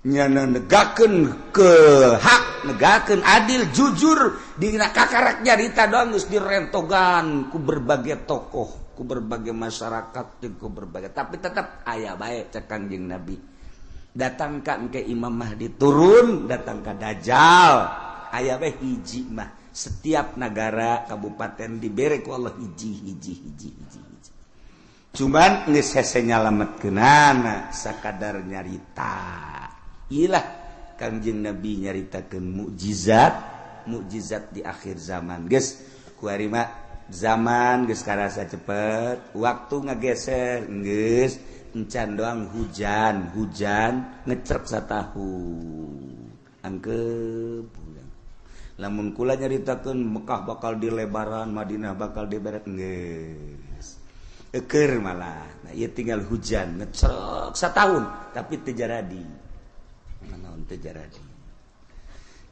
Nyana negakeun ke hak, negakeun adil, jujur dina kakarak nyarita doang geus direntogan ku berbagai tokoh, ku berbagai masyarakat, ku berbagai tapi tetap aya bae cek Kangjeng Nabi. Datang ke Imam Mahdi turun, datang ke Dajjal aya bae hiji mah setiap negara kabupaten dibere ku Allah hiji. Cuman geus hese nyalametkeunana sakadar nyarita. Ilah Kangjeng Nabi nyaritakeun mukjizat di akhir zaman. Geus kuari mah zaman geus karasa cepet, waktu ngageser geus encan doang hujan ngecerk satahun. Angkep lamun kula nyaritakeun Mekah bakal dilebaran, Madinah bakal diberet geus. Eukeur malah. Nah, ieu tinggal hujan ngecrek satahun tapi teu jaradi. Naon teu jaradi.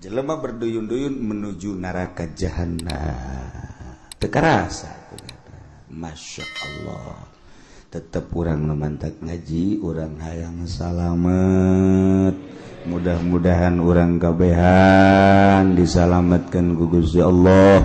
Jelema berduyun-duyun menuju neraka jahanam. Teu karasa. Masya Allah. Tetep urang mantak ngaji, urang hayang salamet. Mudah-mudahan orang kabehan disalamatkan ku Gusti Allah,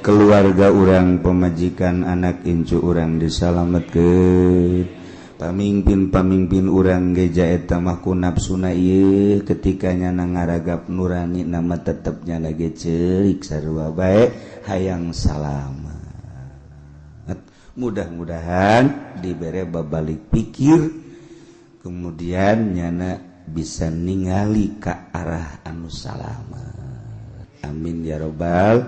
keluarga orang, pemajikan, anak incu orang disalamatkeun, pamimpin orang geja eta mah ku nafsuna ieu ketika nyana ngaragap nurani nama tetepnya lagi ceurik sarua bae hayang salamet. Mudah-mudahan dibere babalik pikir kemudian nyana bisa ningali ka arah anu salamet. Amin ya rabbal.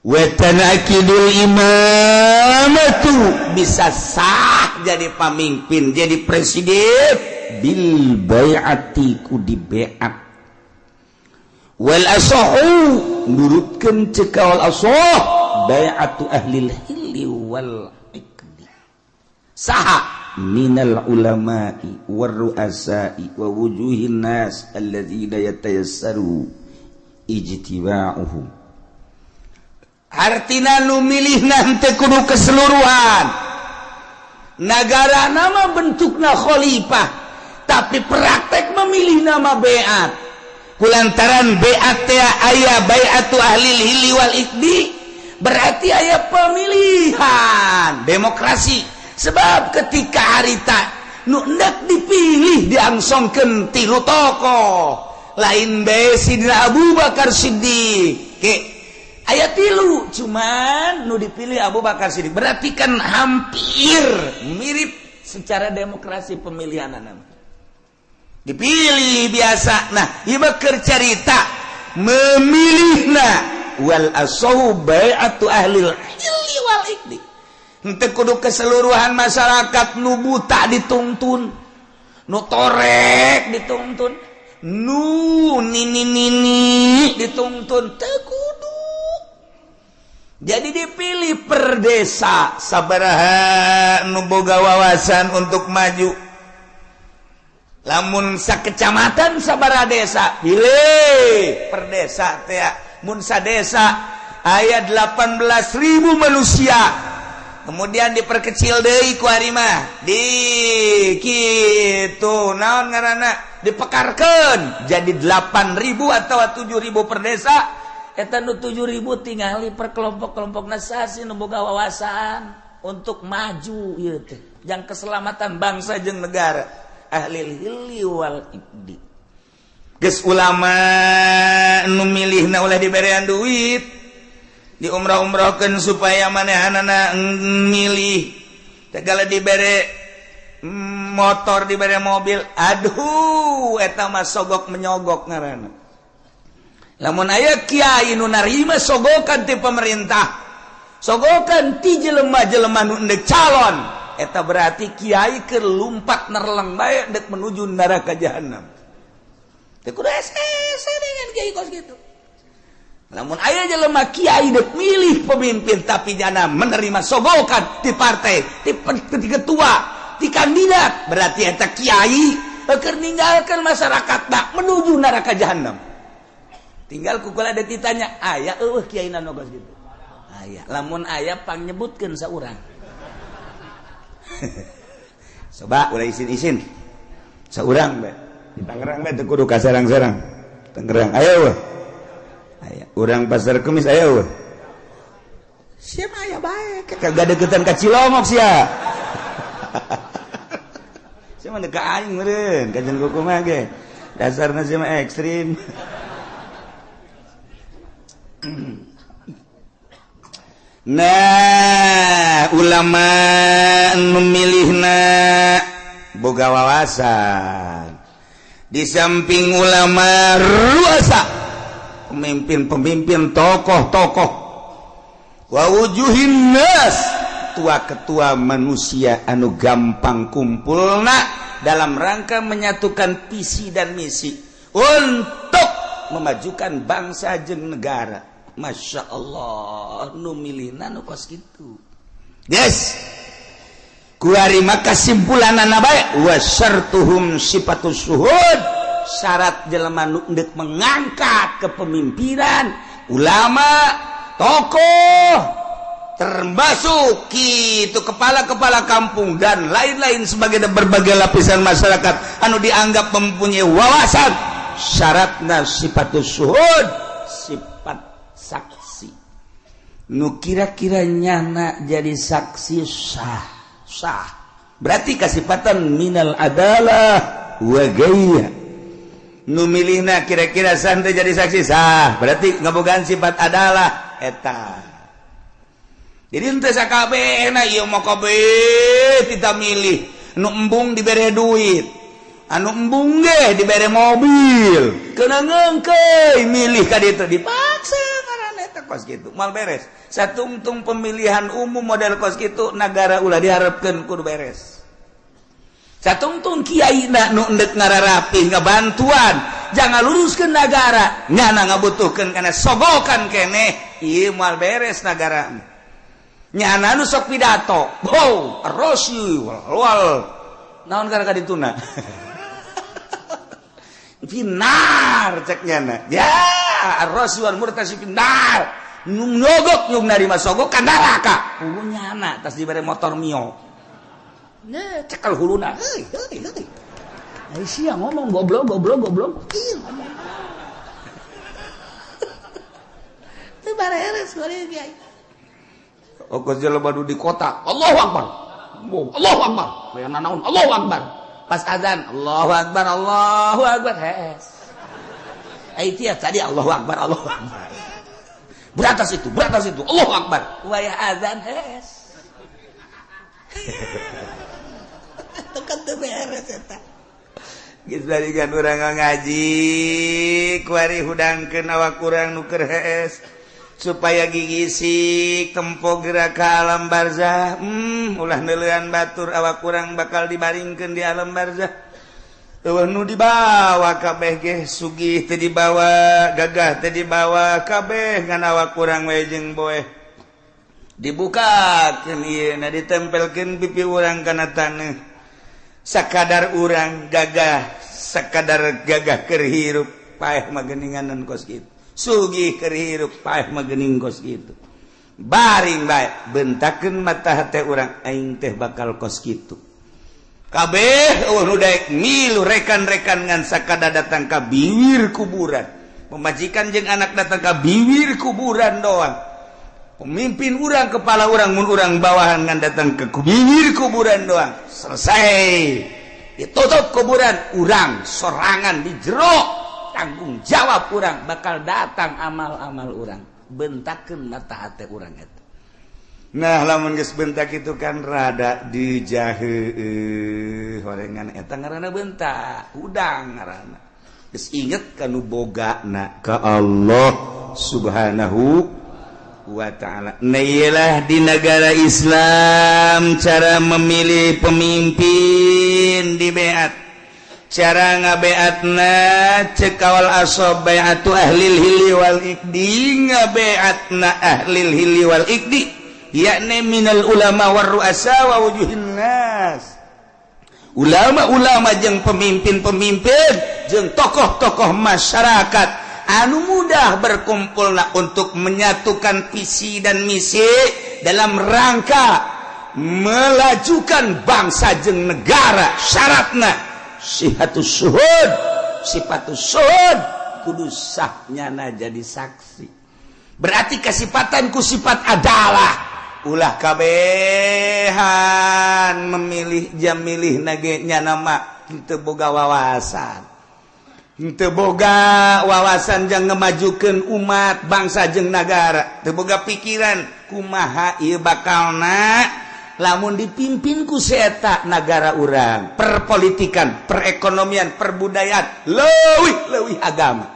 Wa tanakidul imamatu, bisa sah jadi pamimpin, jadi presiden bil bai'ati ku di bai'at. Wal asahu nurutkeun cekal asah bai'atu ahlil hilli wal iqdi. Saha minal ulama'i war ru'asa'i wa wujuhin nas alladzina yatayassaru ijtiba'uhum. Artina nu milihna teu kudu keseluruhan. Nagara nama bentukna khalifah tapi praktek memilih nama bai'at. Kulantaran bai'at teh aya bai'atu ahlil hilli wal iqdi, berarti aya pemilihan demokrasi. Sebab ketika harita nu hendak dipilih diangsongkeun tilu tokoh, lain bae Sidina Abu Bakar Siddiq. Aya tilu, cuman nu dipilih Abu Bakar Siddiq. Berarti kan hampir mirip secara demokrasi pemilihanana. Dipilih biasa. Nah, ieu keur carita memilihna wal asahu bai'atu ahlil hilli wal iqdi. Henteu kudu keseluruhan masyarakat nu buta dituntun, nu torek dituntun, nu nini dituntun, teu kudu. Jadi dipilih per desa sabaraha nu boga wawasan untuk maju. Lamun sakecamatan sabaraha desa, pilih per desa teh. Mun sadesa aya 18.000 manusia. Kemudian diperkecil deui ku ari mah. Di kitu naon ngaranna? Dipekarkeun jadi 8.000 atau 7.000 per desa. Eta nu 7.000 tingali per kelompok-kelompokna sasi nu boga wawasan untuk maju ieu teh. Jang keselamatan bangsa jeung negara. Ahlil hilli wal iqdi. Geus ulama nu milihna ulah diberean duit. Di umrah-umrahkeun supaya manehanana milih. Tegala dibere motor, dibere mobil, aduh eta mah sogok menyogok ngaranna. Lamun aya kiai nu narima sogokan ti pemerintah, sogokan ti jelema-jelema nu endek calon, eta berarti kiai keur lumpat nerleng bae dek menuju neraka jahanam. Teu kudu ese dengan kiai kos gitu. Namun aya jelema kiai dek milih pemimpin tapi jana menerima sogokan di partai, di ketua, di kandidat, berarti eta kiai keur ninggalkeun masyarakat dak menuju neraka jahanam. Tinggal kukula ada ditanya, aya eueuh kiai nu gos gitu. Aya, lamun aya pang nyebutkeun saurang. Coba ulah isin-isin. Saurang bae. Di Tangerang bae teu kudu ka sarang-sarang. Tangerang aya eueuh. Aya urang Pasar Kemis aya eueuh. Sia mah aya bae, kagak deketan ka Cilongok sia. Sia mah deka aing meureun, kajen kuku mah ge. Dasarna sia mah ekstrim. Nah ulama memilihna boga wawasan di samping ulama ruasa pemimpin-pemimpin tokoh-tokoh wa wujuhin nas tua-ketua manusia anu gampang kumpulna dalam rangka menyatukan visi dan misi untuk memajukan bangsa jeung negara. Masya Allah nu milihna nu kos kitu yes kuari maka simpulanana bae wa syartuhum sifatus syuhud syarat jelema nu endek mengangkat kepemimpinan ulama tokoh termasuk kitu kepala-kepala kampung dan lain-lain sebagai berbagai lapisan masyarakat anu dianggap mempunyai wawasan syaratna sifatus syuhud sifat saksi nu kira-kira nyana jadi saksi sah berarti kasifatan minal adalah wa gaya nu milihna kira-kira sah jadi saksi sah berarti ngabogaan sifat adalah eta jadi ente sakabehna ieu mah kabeh tidak milih nu embung dibere duit anu embung ge dibere mobil keuna ngeungkeuy milih ka ditu dipaksa kos gitu mal beres satungtung pemilihan umum model kos gitu negara ulah diharapkeun kudu beres satungtung kiaina nu endek ngararapi ngabantuan jangan luruskeun negara nyana ngabutuhkeun kana sogokan keneh ieu mal beres negara nyana nu sok pidato bow rosy wal naon kana kadituna finar cek nyana ya rosy wal murtasi finar nyogok nyung narima sogok ka neraka hulunya anak tas dibere motor mio nah cekal huluna heuy sia ngomong goblok ieu ngomong teu bareres kuring kiai ongkos jelema di kota Allahu akbar aya nanaon Allahu akbar pas azan Allahu akbar hees ai tiap tadi Allahu akbar beratas itu Allahu akbar wayah azan hees tekan teu beres eta geus balikan urang ngaji kuari hudangkeun awak urang nu keur hees supaya gigisi tempo gerak ka alam barzah ulah neuleuan batur awak urang bakal dibaringkeun di alam barzah nu dibawa kabeh ge sugih teu dibawa gagah teu dibawa kabeh ngan awak urang we jeung boeh dibukakeun ieu na ditempelkeun pipi urang kana taneuh sakadar urang gagah sakadar gagah keur hirup paeh mah geuninganan kos kitu sugih keur hirup paeh mah geuning kos kitu baring bae bentakeun mata hate urang aing teh bakal kos kitu kabeh nu daek milu rekan-rekan ngan sakada datang ka bibir kuburan pemajikan jeung anak datang ka bibir kuburan doang pemimpin urang kepala urang mun urang bawahan ngan datang ke bibir kuburan doang selesai ditutup kuburan urang sorangan di jero tanggung jawab urang bakal datang amal-amal urang bentakeun mata hate urang eta. Nah lamun geus bentak itu kan rada dijaheueuh horengan eta ngaranna bentak udang ngaranna geus inget kanu bogana ka Allah Subhanahu wa ta'ala. Nah iyalah di negara Islam cara memilih pemimpin di beat cara ngabeatna cek awal asob beatu ahlil hili wal ikdi ngabeatna ahlil hili wal ikdi yakni minal ulama war ru'asa wa wujuhin nas ulama-ulama jeung pemimpin-pemimpin jeung tokoh-tokoh masyarakat anu mudah berkumpulna untuk menyatukan visi dan misi dalam rangka melajukan bangsa jeung negara syaratna sifatus syuhud kudu sah nyana jadi saksi berarti kesifatan ku sifat adalah ulah kabehan memilih jam milih nage nya nama teu boga wawasan Teboga wawasan jeung ngemajukeun umat bangsa jeung negara, teboga pikiran kumaha ieu bakalna lamun dipimpin ku seeta negara urang, perpolitikan, perekonomian, perbudayaan, leuwih agama.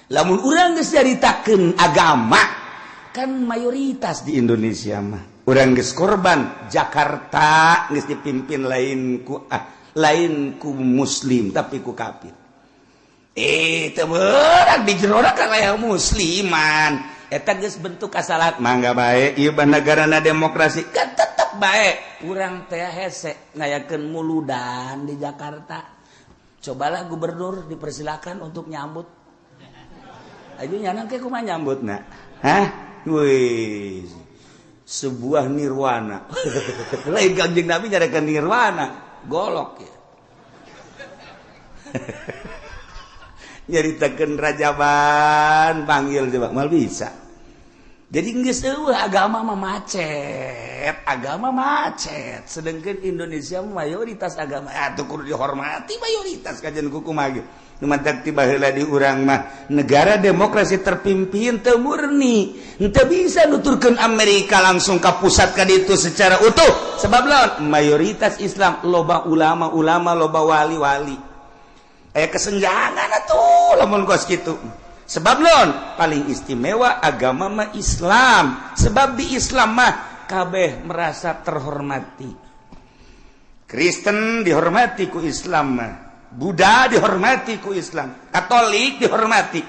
Lamun urang geus nyaritakeun agama, kan mayoritas di Indonesia mah urang geus korban. Jakarta geus dipimpin lain ku muslim tapi ku kafir. Teu beurang di jerona ka aya musliman. Eta geus bentuk kasalahan. Mangga bae ieu negarana demokrasi kan tetep bae. Urang teh hese ngayakeun muludan di Jakarta. Cobalah gubernur dipersilakan untuk nyambut. Ayo nyanang ke kumaha nyambutna? Hah? Wih. Sebuah nirwana. Lain Kangjeng Nabi nyarakeun nirwana. Golok ya. Nyaritakeun rajaban panggil coba mal bisa. Jadi geus agama mah macet. Sedangkan Indonesia mayoritas agama atuh kudu dihormati mayoritas kajian kumaha ge. Nu mantak tiba heula di urang mah negara demokrasi terpimpin teu murni. Henteu bisa nuturkeun Amerika langsung ka pusat ka ditu secara utuh. Sebab lawan mayoritas Islam, loba ulama-ulama, loba wali-wali. Aya kesenjangan atuh lamun kos kitu. Sebab lawan paling istimewa agama mah Islam. Sebab di Islam mah kabeh merasa terhormati. Kristen dihormati ku Islam mah. Buddha dihormati ku Islam, Katolik dihormati.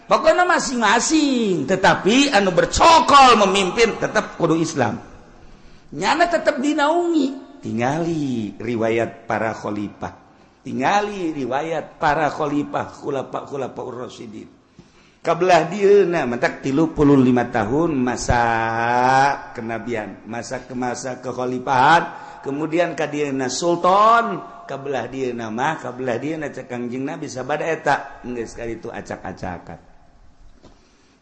Pokoknya masing-masing, tetapi anu bercokol memimpin tetap kudu Islam. Nyana tetap dinaungi. Tingali riwayat para khalifah. Tingali riwayat para khalifah khulafa ur-rasyidin. Kabelah dieuna mentak 35 tahun masa kenabian, masa kekhalifahan, kemudian ka dieuna sultan. Kabelah dia nama, kabelah dia cek Kangjeng Nabi sabada eta geus kali itu acak-acakan.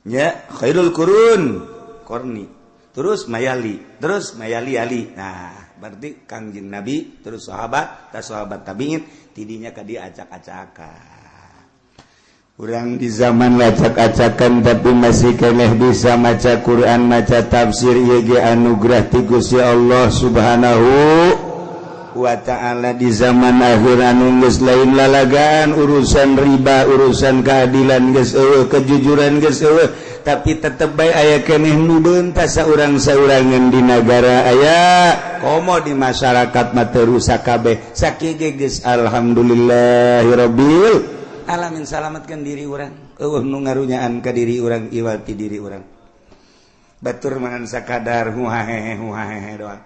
Ya, khairul qurun korni. Terus mayali ali. Nah, berarti Kangjeng Nabi terus sahabat tabiin tidinya ka dia acak-acakan. Urang di zaman acak-acakan tapi masih keneh bisa maca Quran, maca tafsir ieu ge anugerah ti Gusti Allah Subhanahu wa ta'ala. Di zaman akhir anu geus lain lalagaan, urusan riba, urusan keadilan geus eueuh, kejujuran geus eueuh, tapi tetep bae aya keneh nu beuntas saurang-saurangan di negara aya komo di masyarakat mah teu rusak kabeh. Sakieu geus alhamdulillahirabbil alamin. Salametkeun diri urang, eueuh nu ngarunyaan ka diri urang iwati diri urang. Batur mangan sakadar huhahehe doang.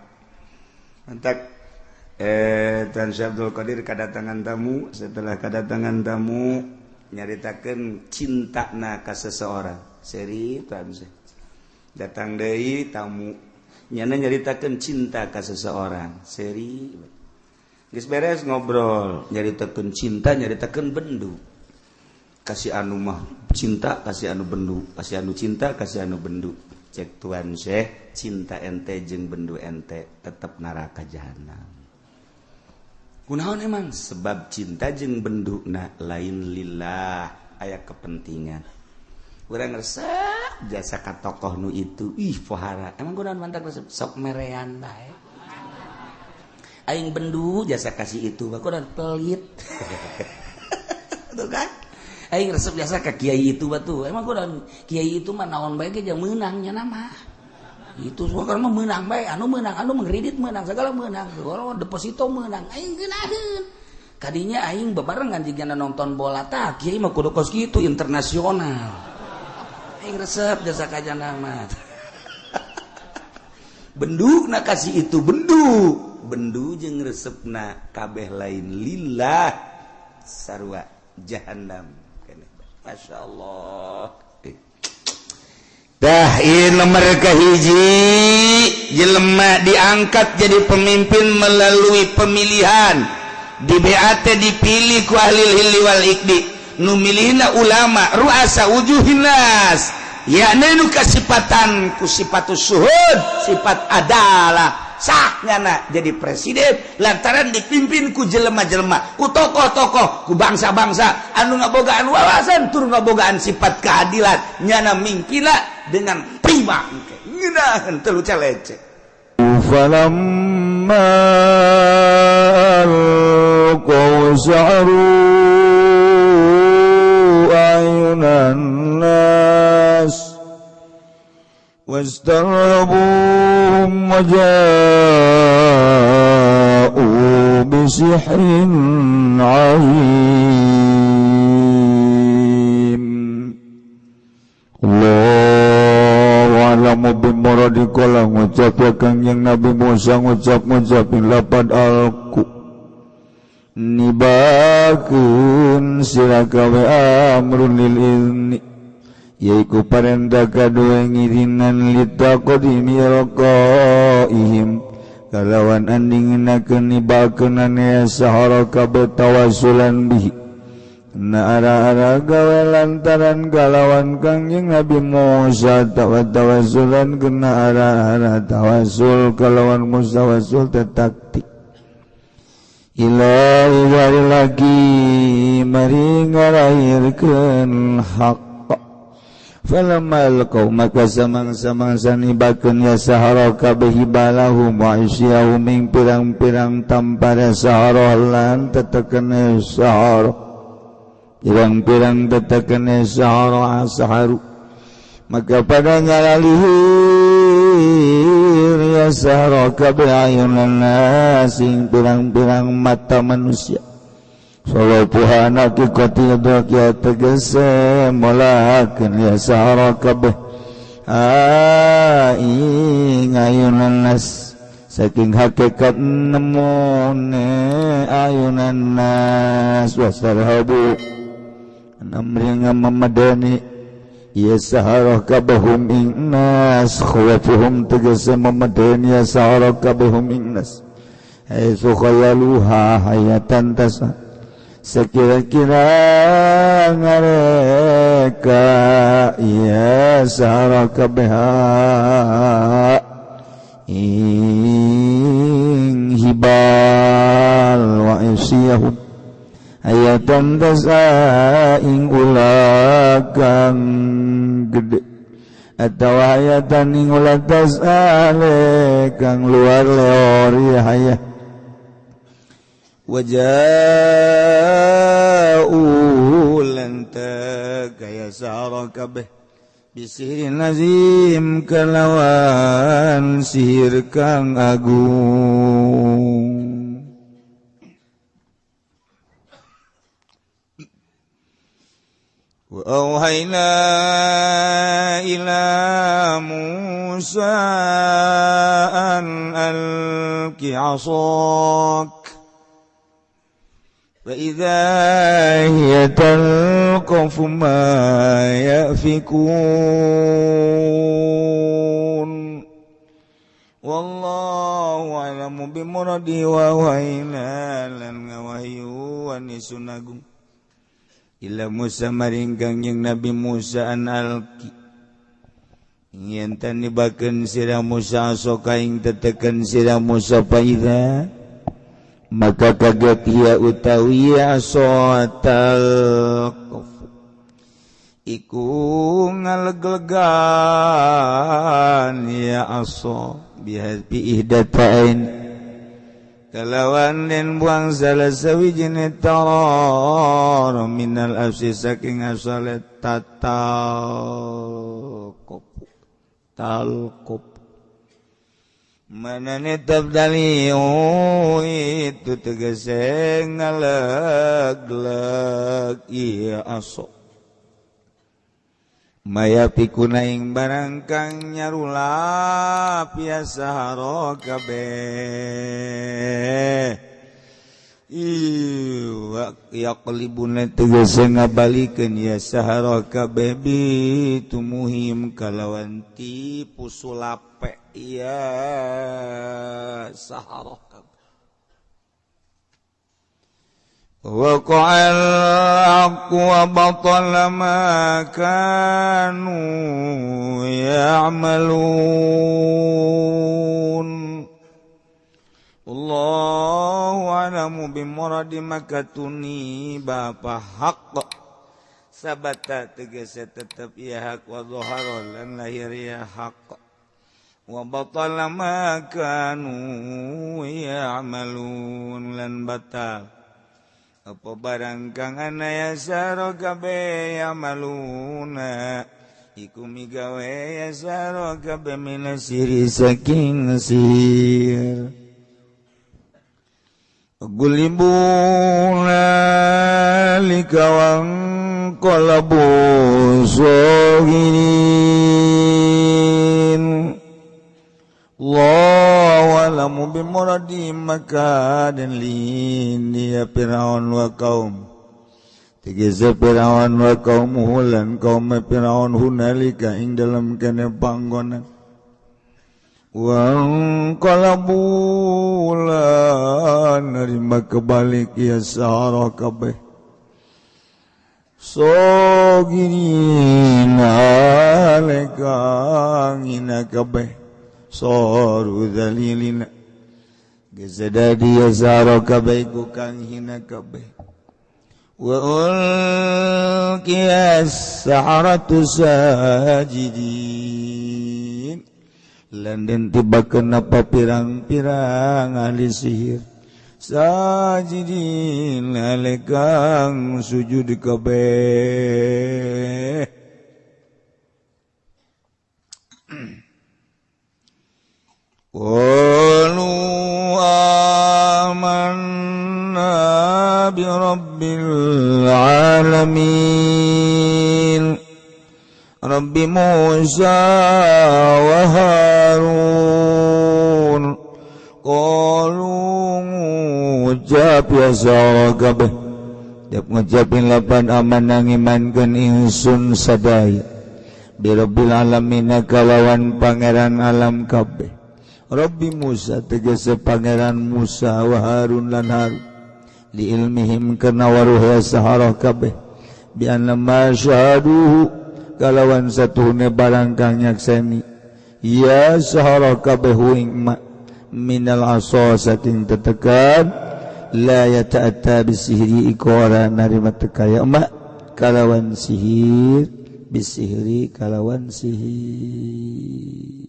Mantak Tuan Syekh Abdul Qadir kedatangan tamu. Setelah kedatangan tamu nyaritakeun cintana ka seseorang. Seri Tuan Syekh datang deui tamu nyana nyaritakeun cinta ka seseorang. Seri geus beres ngobrol nyaritakeun cinta, nyaritakeun bendu. Kasih anu mah cinta, kasih anu bendu, kasih anu cinta, kasih anu bendu. Cek Tuan Syekh, cinta ente jeung bendu ente tetep neraka jahanam. Kunaon emang? Sebab cinta jeung benduna lain lillah, aya kepentingan. Urang resep jasa ka tokoh nu itu, pohara. Emang kunaon mantak resep sok merean bae. Aing bendu jasa kasih itu, kunaon pelit. Tuh kan? Aing resep jasa ka kiai itu batu. Emang kunaon kiai itu mah naon bae ge meunangnya nama. Itu suka mah menang bae, anu mengkredit menang, segala menang, kalau deposito menang, aing geunaheun. Kadinya aing bebarengan jigana nonton bola tah, kieu mah kudu kos kitu internasional. Aing resep jasa kajana mah. Benduna kasih itu bendu jeung resepna kabeh lain lillah sarua jahannam. Masyaallah. Dah ini nomor kahiji jelema diangkat jadi pemimpin melalui pemilihan. Di BAT dipilih ku ahli hilli wal ikdi. Nu milihna ulama ruasa wujuhin nas. Yakni nu kasipatan ku sifatus suhud, sifat adalah, sahnya jadi presiden lantaran dipimpin ku jelema-jelema ku tokoh-tokoh ku bangsa-bangsa anu ngabogaan wawasan tur ngabogaan sifat keadilan nyana mimpina dengan prima ngeunaheun teu leceh falamma qawsaru ayunan nas واسترهبوهم وجاءوا بسحر عظيم الله a'lamu bimuradi qala ngucap kang yang Nabi Musa ngucap-ngucapin lapad alku nibakeun sira gawe amrun lil izni yaiku parentah kadua ngirinan litaqdimi raqaihim kalawan andingenakeun nibakeun aya sahara kabeh tawassulan bihi na ara-ara gawe lantaran kalawan kangjeng Nabi Musa tawassulan kena ara-ara tawassul kalawan Musa tawassul tetakti ilahi lagi mari ngalairkeun hak falamal kau maka samang-samang sanibakeun ya sahara kabeh balahum wa isyahum ing pirang-pirang tampara sahara lan tetekene sahara pirang-pirang tetekene sahara saharu maka pada ngalalihir ya sahara kabeh ayunan sing pirang-pirang mata manusia Solo puhana kikoti dokia tegese molakeun ya sahara kabeh aing ayunan nas saking hakikat nemone ayunan nas wasarhabu namring mamadani ya sahara kabehum ing nas khawafuhum tegese mamadani ya sahara kabehum ing nas haitsu khayaluha hayatan tasa sekira-kira ngareka ya sahara kabeh ing hibal wa isyahum ayatan tasa ing ulah kang gede atawa ayatan ing ulah tasa kang luar leori hayah waja'u lanta kaya sahara kabeh bisirin nazim kalawan sihir kang agung wa auhayna ila Musa an alqi 'asak وَإِذَا هِيَ تَلْقَفُ مَا يَأْفِكُونَ وَاللَّهُ أَعْلَمُ بِمُرَادِهِ وَوَحَيْنَا لَن ngawahyu wanisun agung ila Musa maring kangjeng Nabi Musa an alqi yen tan nibakeun sira Musa soka ing tetekeun sira Musa paida maka kaget ia utawi asotal kofu iku ngaleglegan ya aso bihapi ihdatain kalawan den buang salah sawijine tar minal afsi saking asal tatal kofu talkop manane tabdali itu tegese ngalegleg iya aso maya pikuna ing barang kang nyarulap ya sahara kabeh iwa yaqlibuna tegese ngabalikeun ya sahara kabeh bitumuhim kalawan tipu sulape ya sahara wa qa'al aqu wa batala ma kanu ya'malun Allahu a'lamu bimuradi makatuni bapa hak sabata tegese tetep ieu hak wa dhahara lan lahir ieu hak wa batala ma kanu ya'malun lan batal apa barang kang anaya saro kabeh ya'maluna iku migawe ya saro kabeh minasiri saking sihir gulibuna likawang kolabu soginin Allahu a'lamu bimuradi maka dan linia Firaun wa kaum tegese Firaun wa kaumuhu lan kaum Firaun hunalika ing dalam kene panggonan wa qalabu lan nerima kebalik ya sahara kabeh soginin aleka ngina kabeh soru dalilina gezadadi ya sahara kabeh ku kang hina kabeh wa ulqiyas saharatu sajidin lan den tibakeun apa pirang-pirang ahli sihir sajidin alekang sujud kabeh qalu amanna bi rabbil alamin Rabbi Musa wa Harun qalu ngucap ya sara kabeh dep ngucapin lapan amanah ngimankeun ingsun sadaya bi rabbil alamin kalawan pangeran alam kabeh Rabbi Musa tegese pangeran Musa wa Harun lan Harun li ilmihim kana waruh sahara kabeh bi anna ma syahaduhu kalawan satuhune barang kang nyakseni ya sahara kabeh ing minal asa saking tetekan la yata'atta bisihri ikora narima tekaya mak kalawan sihir bisihri kalawan sihir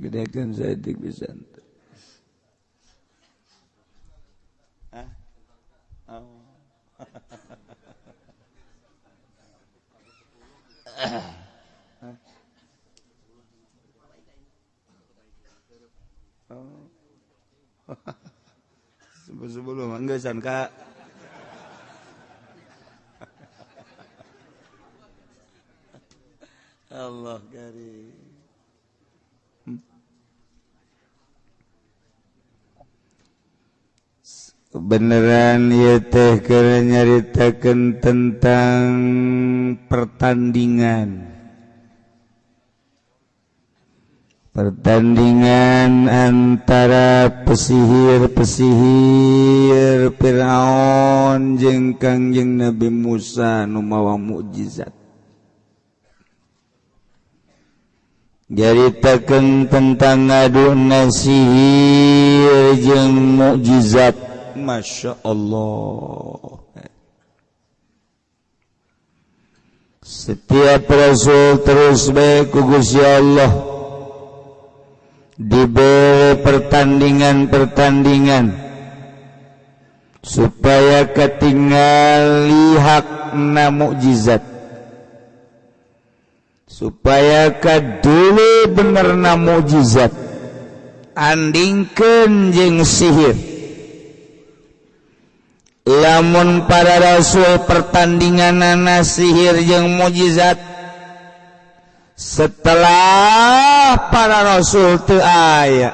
gedekan sadik pisan sebelum anggesan Kak Allah karim beneran ya teh keur nyaritakeun tentang pertandingan antara pesihir Firaun jeung Kangjeng Nabi Musa nu mawa mukjizat nyaritakeun tentang ngaduna sihir jeung mukjizat Masya Allah. Setiap Rasul terus baik Gusti Allah diberi pertandingan supaya ketinggali hakna mukjizat supaya kadulu benerna mukjizat andingkeun jeung sihir lamun para rasul pertandinganana sihir jeung mukjizat setelah para rasul teu aya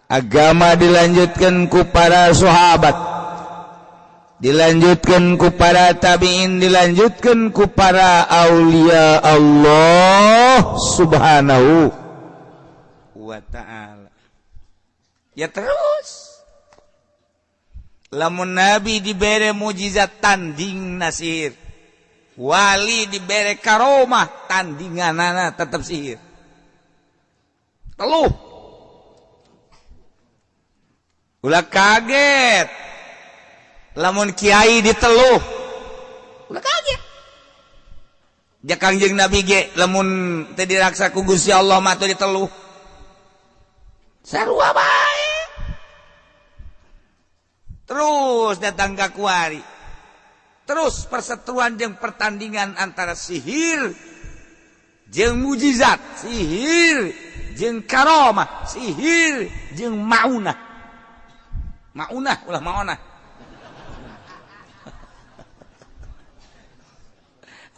agama dilanjutkan ku para sahabat dilanjutkan ku para tabi'in dilanjutkan ku para aulia Allah subhanahu wa ta'ala ya terus lamun nabi dibere mujizat tanding nasir wali dibere karomah tandinganana tetap sihir teluh ulah kaget lamun kiai diteluh ulah kaget ja Kangjeng Nabi ge lamun teu diraksa ku Gusti Allah mah teu diteluh sarua bae terus datang ka kuari terus perseteruan jeung pertandingan antara sihir jeung mujizat sihir jeung karomah sihir jeung maunah ulah maunah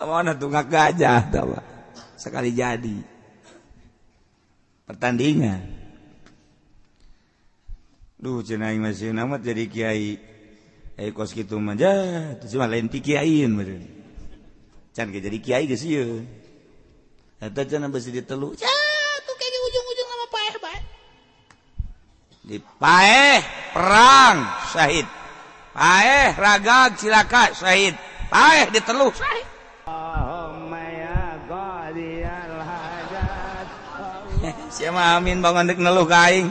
maunah tunggak gajah tahu sekali jadi pertandingan duh cenah aing masih namat jadi kiai kos kitu mah jah cuma lain ti kiaiin meureun can ge jadi kiai geus ieu eta cenah besi ditelu tuh kayak ujung-ujung lama paeh bae di paeh perang syahid paeh ragag cilaka syahid paeh ditelu syahid siapa amin bangun dek neluh ka aing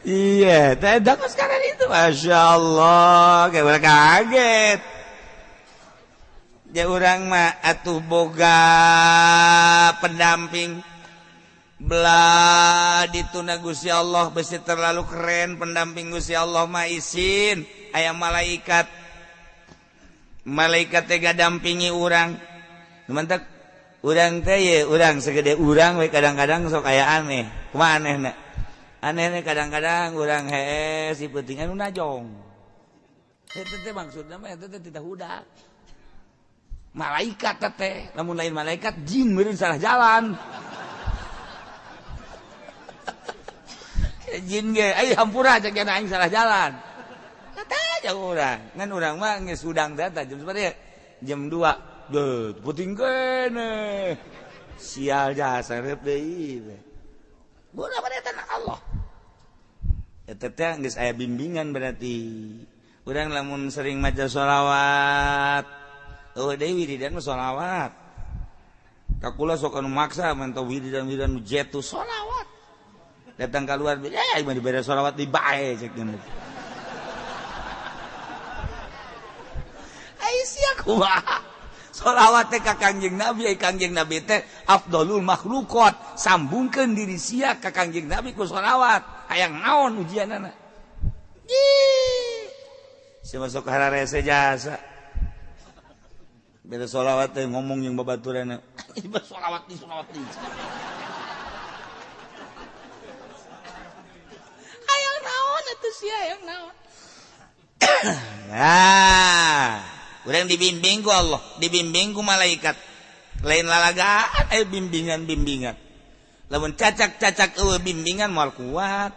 iya tidak sekarang itu Masya Allah kayak kaget ya orang mah atuh boga pendamping belah dituna Gusti Allah besi terlalu keren pendamping Gusti Allah mah isin aya malaikat teh dampingi urang mantap urang teh ye urang segede urang we kadang-kadang sok aya aneh kumaha anehna anehnya kadang-kadang urang hee si pentingan najong itu teh maksudna mah itu teh tidak hudak malaikat teh namun lain malaikat jin meureun salah jalan jin ge ai hampura cek aing salah jalan kata aja urang ngan urang mah geus udang data jam sabaraha jam 2 deuh puting kene sial jasa rep deui bola pada tanah Allah eta teh geus aya bimbingan berarti urang lamun sering maca sholawat deui wiridan mah sholawat kakula sok anu maksa mantau wiridan jetu sholawat datang keluar mah dibere sholawat di bae cek gini ai sia kumaha sholawat teh ka Kangjeng Nabi teh afdalul makhluqat sambungkeun diri sia ka Kangjeng Nabi ku sholawat hayang naon ujianana sia masuk hararese jasa beda sholawat teh ngomong yang babaturanna sholawat di hayang naon atuh sia hayang naon nah urang dibimbing ku Allah, dibimbing ku malaikat. Lain lalagaan bimbingan. Lamun cacak bimbingan moal kuat.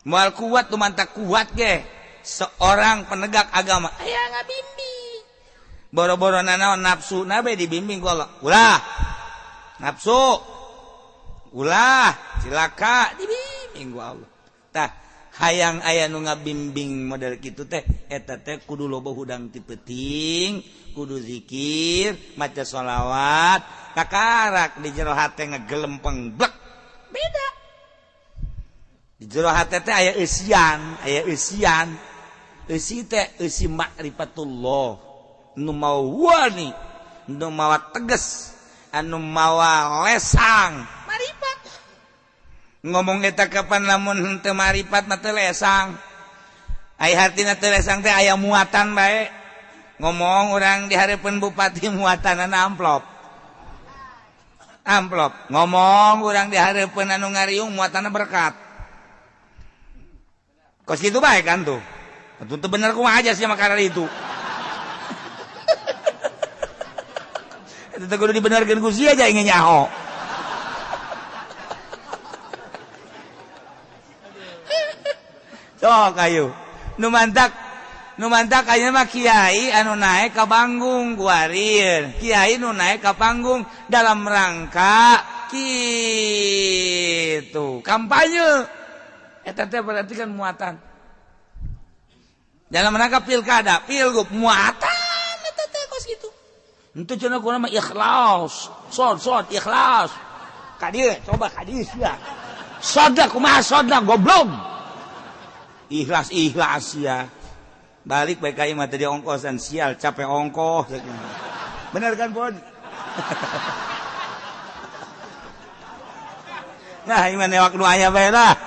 Moal kuat tuh mantap kuat ge. Seorang penegak agama aya ngabimbing. Boro-boro naon nafsu nabe dibimbing ku Allah. Ulah. Nafsu. Ulah, cilaka dibimbing ku Allah. Tah hayang aya nu ngabimbing model kitu teh eta teh kudu loba hudang ti peuting kudu zikir maca sholawat kakarak di jero hate ngegelempeng blek beda di jero hate teh aya eusian eusi teh eusi ma'rifatullah nu mawa wani nu mawa tegas anu mawa lesang marifat ngomong eta kapan lamun henteu marifat mah teu lesang ai hartina teu lesang teh aya muatan bae ngomong urang di hareupeun bupati muatanana amplop ngomong urang di hareupeun anu ngariung muatanna berkat kos kitu bae kan tuh teu bener kumaha aja sia makarar itu eta teh kudu dibenerkeun ku sia aja ingin nyaho sok ayo nu mantak nu mantak aya mah kiai anu naik ka panggung kuarir, kiai nu naik ka panggung dalam rangka kitu kampanye. Eta teh berarti kan muatan. Dalam rangka pilkada, pilgub muatan eta teh kos kitu. Henteu cenah kunaon mah ikhlas. Sod ikhlas. Ka dieu coba ka dieu sia. Sodak kumaha sodak goblok. Ikhlas ya. Balik baik kayak mah tadi ongkosan sial capek ongkos. Bener kan Bod? Nah iman ewak nu aya bae lah.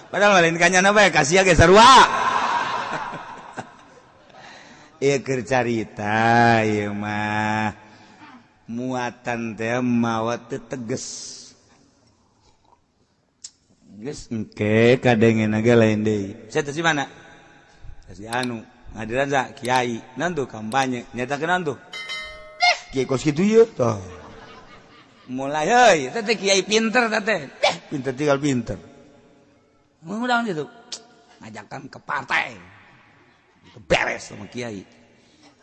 Padahal lain kanyana bae kasih ge sarua. Ieu keur carita ieu mah muatan teh mawa teu teges. Geus engke kadengeuna ge lain deui. Saya teh si mana? Si anu ngadiran sa kiai, naon tuh kampanye, nyatakeun naon tuh? Kiai kos kitu ieu tah. Mulai heuy, teh kiai pinter teh. Pinter tinggal pinter. Mengundang itu ngajakan ke partai. Beres sama kiai.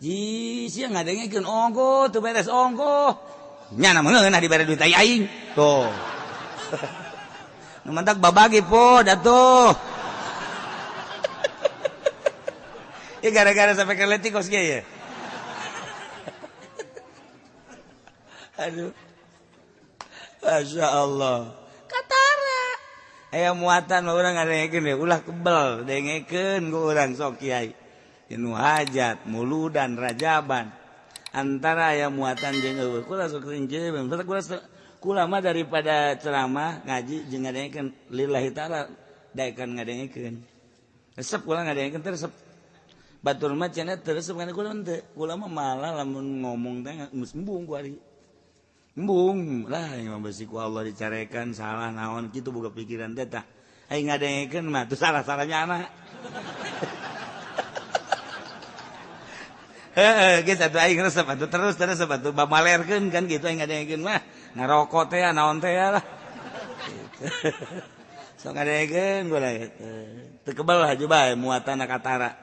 Ji sia ngadengkeun ongko teu beres ongko. Nya na meungeun dibere duit aing. Tuh. Nu mantak babagi po datuh. Ya gara-gara sampai ke letikos kieu ya. Aduh. Masya Allah. Katara. Aya muatan mah urang ngadengekeun we ulah kebel dengekeun ku urang sok kiai. Inu hajat, muludan, rajaban. Antara aya muatan jeung eueuh. Kula sok rinci, kula mah daripada ceramah ngaji jeung ngadengekeun lillahi taala daekan ngadengekeun. Resep kula ngadengekeun teh resep. Batur mah cenah teu resep kana kula teu. Kula mah malah lamun ngomong teh geus embung ku ari. Embung lah yang besi ku Allah dicarekan salah naon kitu boga pikiran teh tah. Aing ngadengekeun mah teu salah-salahnya anak. Geus atuh aing resep atuh terus atuh bamalerkeun kan kitu aing ngadengekeun mah ngarokok teh naon teh lah. Sok ngadengekeun gula teu kebal haju bae muatan katara.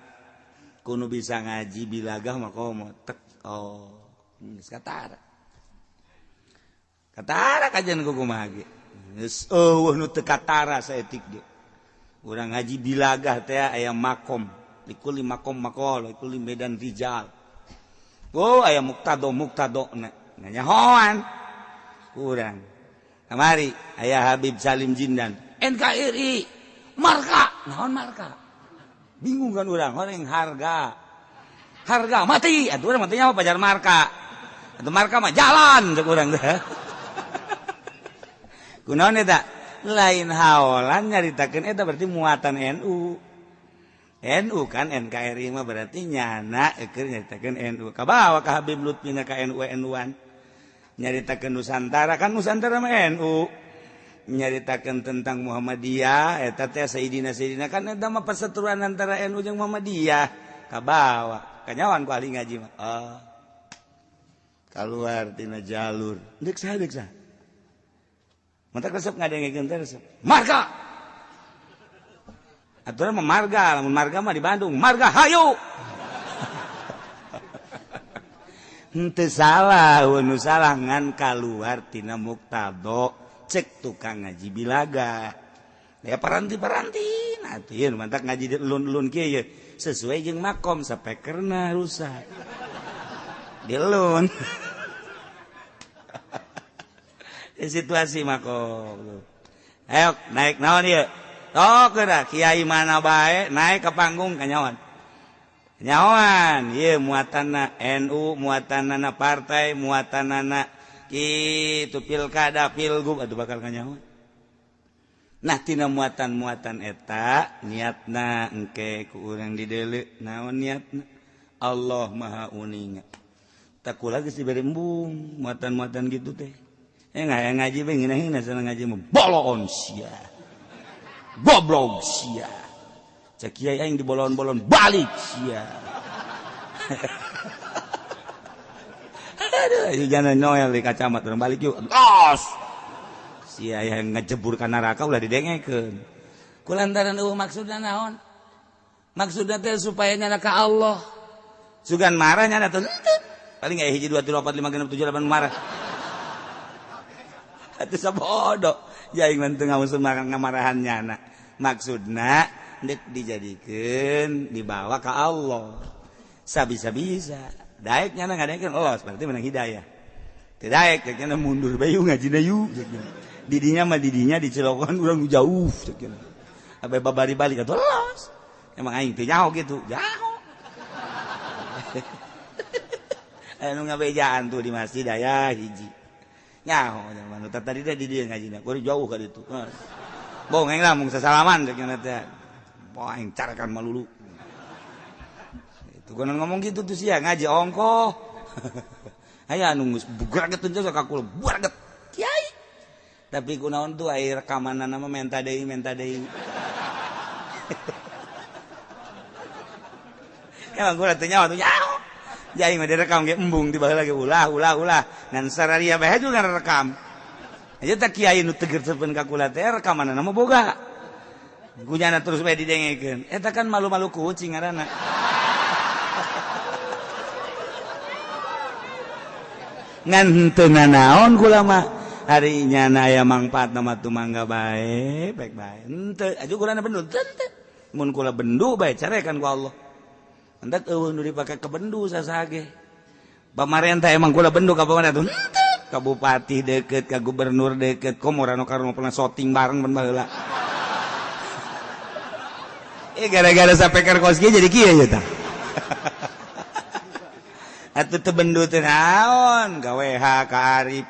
Kudu bisa ngaji bilagah mah komo tek geus katara. Katara kajian ku kumaha ge. Geus eueuh nu teu katara saeutik ge. Urang ngaji bilagah teh aya makom, likuli makom makol, likuli medan rijal. Oh aya muktado nganyahoan. Urang. Kamari aya Habib Salim Jindan, NKRI, marka, naon marka? Bingung kan urang, orang harga. Harga mati, atuh urang matinya apa pajar marka. Atuh marka mah jalan cek urang teh. Kunaon eta? Lain haolan nyaritakeun eta berarti muatan NU. NU kan NKRI mah berarti nyana keur nyaritakeun NU. Kabawa ka Habib Lutfina ka NU-NU-an. Nyaritakeun Nusantara kan Nusantara mah NU. Nyaritakeun tentang Muhammadiyah eta teh Sayyidina kan eta mah perseteruan antara NU jeung Muhammadiyah. Kabawa kanyawan ku ahli ngaji mah. Kaluar tina jalur. Deuk saha. Mantak resep ngadengekeun teh resep. Marga. Aturan mah marga, lamun marga mah di Bandung. Marga hayu. Henteu salah, nu salah ngan kaluar tina muktado cek tukang ngaji bilaga. Ya paranti-paranti nah teu ieu mantak ngaji di ulun-ulun kieu ye sesuai jeung makom sapekerna rusak. Dilun. Situasi makom. Ayo naik naon ieu? Tok geura kiai mana bae naik ke panggung kanyawan. Nyawan ieu muatanna NU, muatanna partai, muatanna kitu pilkada, pilgub atuh bakal kanyawan. Nah tina muatan-muatan eta niatna engke ku urang dideuleu naon niatna? Allah Maha Uninga. Takula geus dibere embung muatan-muatan gitu teh. Ngaji bae ngina-ngina sana ngaji mah bolon sia. Goblok sia. Cek kiai aing dibolon-bolon balik sia. Aduh, jangan noel di kacamat urang balik yuk. Los. Sia yang ngejebur ka neraka ulah didengekeun. Kulantaran eueuh maksudna naon? maksudnya teh supaya nyana ka Allah sugan marah nyana teh paling aya 1 2 3 4 5 6 7 8 marah atuh sabodo jaing mah teu ngausum ngamarahan nyana maksudna dek dijadikeun dibawa ka Allah sabisa-bisa daek nyana ngadenkeun Allah berarti menang hidayah teu daek nyana mundur bae ngajina yuk didinya mah didinya di Cilokan urang jauh ceuk abe babari balik atuh los emang aing teu nyaho gitu jauh anu ngabejaan tuh di masjid aya hiji nyaho zaman tadi teh di dieu ngajina kudu jauh ka ditu bong aing lamun sasalaman ceuk nya teh poe aing carakan malulu itu konon ngomong gitu tuh sia ngaji ongkoh aya anu geus bugraget teh ka kula bugraget kiai tapi kunaon tuh air rekamanana mah menta deui emang gua teh nyawa tuh nyaho jadi mah direkam ge embung di baheula ge ulah ngan sararia bae juga rekam aja tak kiai nu tegeurseun ka kula teh rekamanana mah boga gunyana terus bae didengekeun eta kan malu-malu kucing ngaranna ngan teu nanaon kula mah hari nyana aya mangpaat nama tu mangga bae baik henteu aju kurana bendu teu mun kula bendu bae carekan ku Allah entek eueuh nu dipake ke bendu sasage pamarentah emang kula bendu ka pamarentah henteu ka bupati deukeut ka gubernur deukeut komora nu karung pernah shooting bareng ban baheula gara-gara sapeker kos ge jadi kieu ye tah atuh teu bendu teu naon gawe ka Arif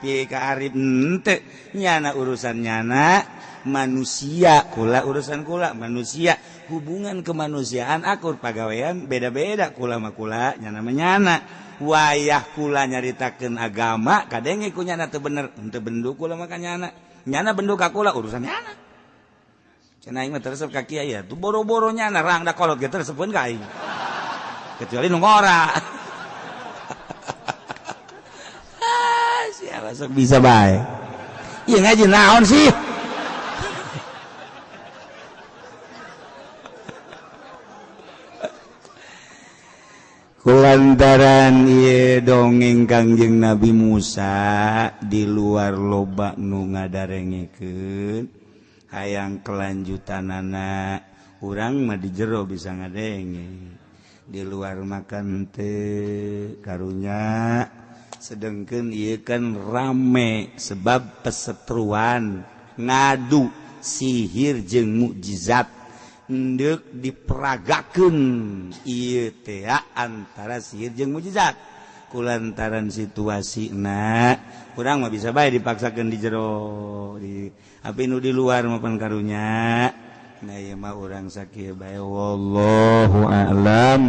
henteu nyana urusan nyana manusia kula urusan kula manusia hubungan kemanusiaan akur pagawean beda-beda kula mah kula nyana mah nyana wayah kula nyaritakeun agama kadenge ku nyana teu bener henteu bendu kula mah ka nyana bendu ka kula urusan nyana cenah aing mah teresep ka kiai atuh boro-boro nyana rang da kolot ge teresepkeun ka aing kecuali nu ngora siapa sok bisa baik iya ngaji naon sih kulantaran ieu dongeng Kangjeng Nabi Musa di luar loba nu ngadarengekeun hayang kelanjutanana urang mah di jero bisa ngadenge di luar makan teu karunya sedengkeun ieu kan rame sebab pesetruan ngadu sihir jeung mukjizat hendeuk diperagakeun ieu teh antara sihir jeung mukjizat kulantaran situasina urang mah bisa bae dipaksakeun di jero di api nu di luar mah pan karunya nah ieu mah urang sakieu bae wallahu a'lam.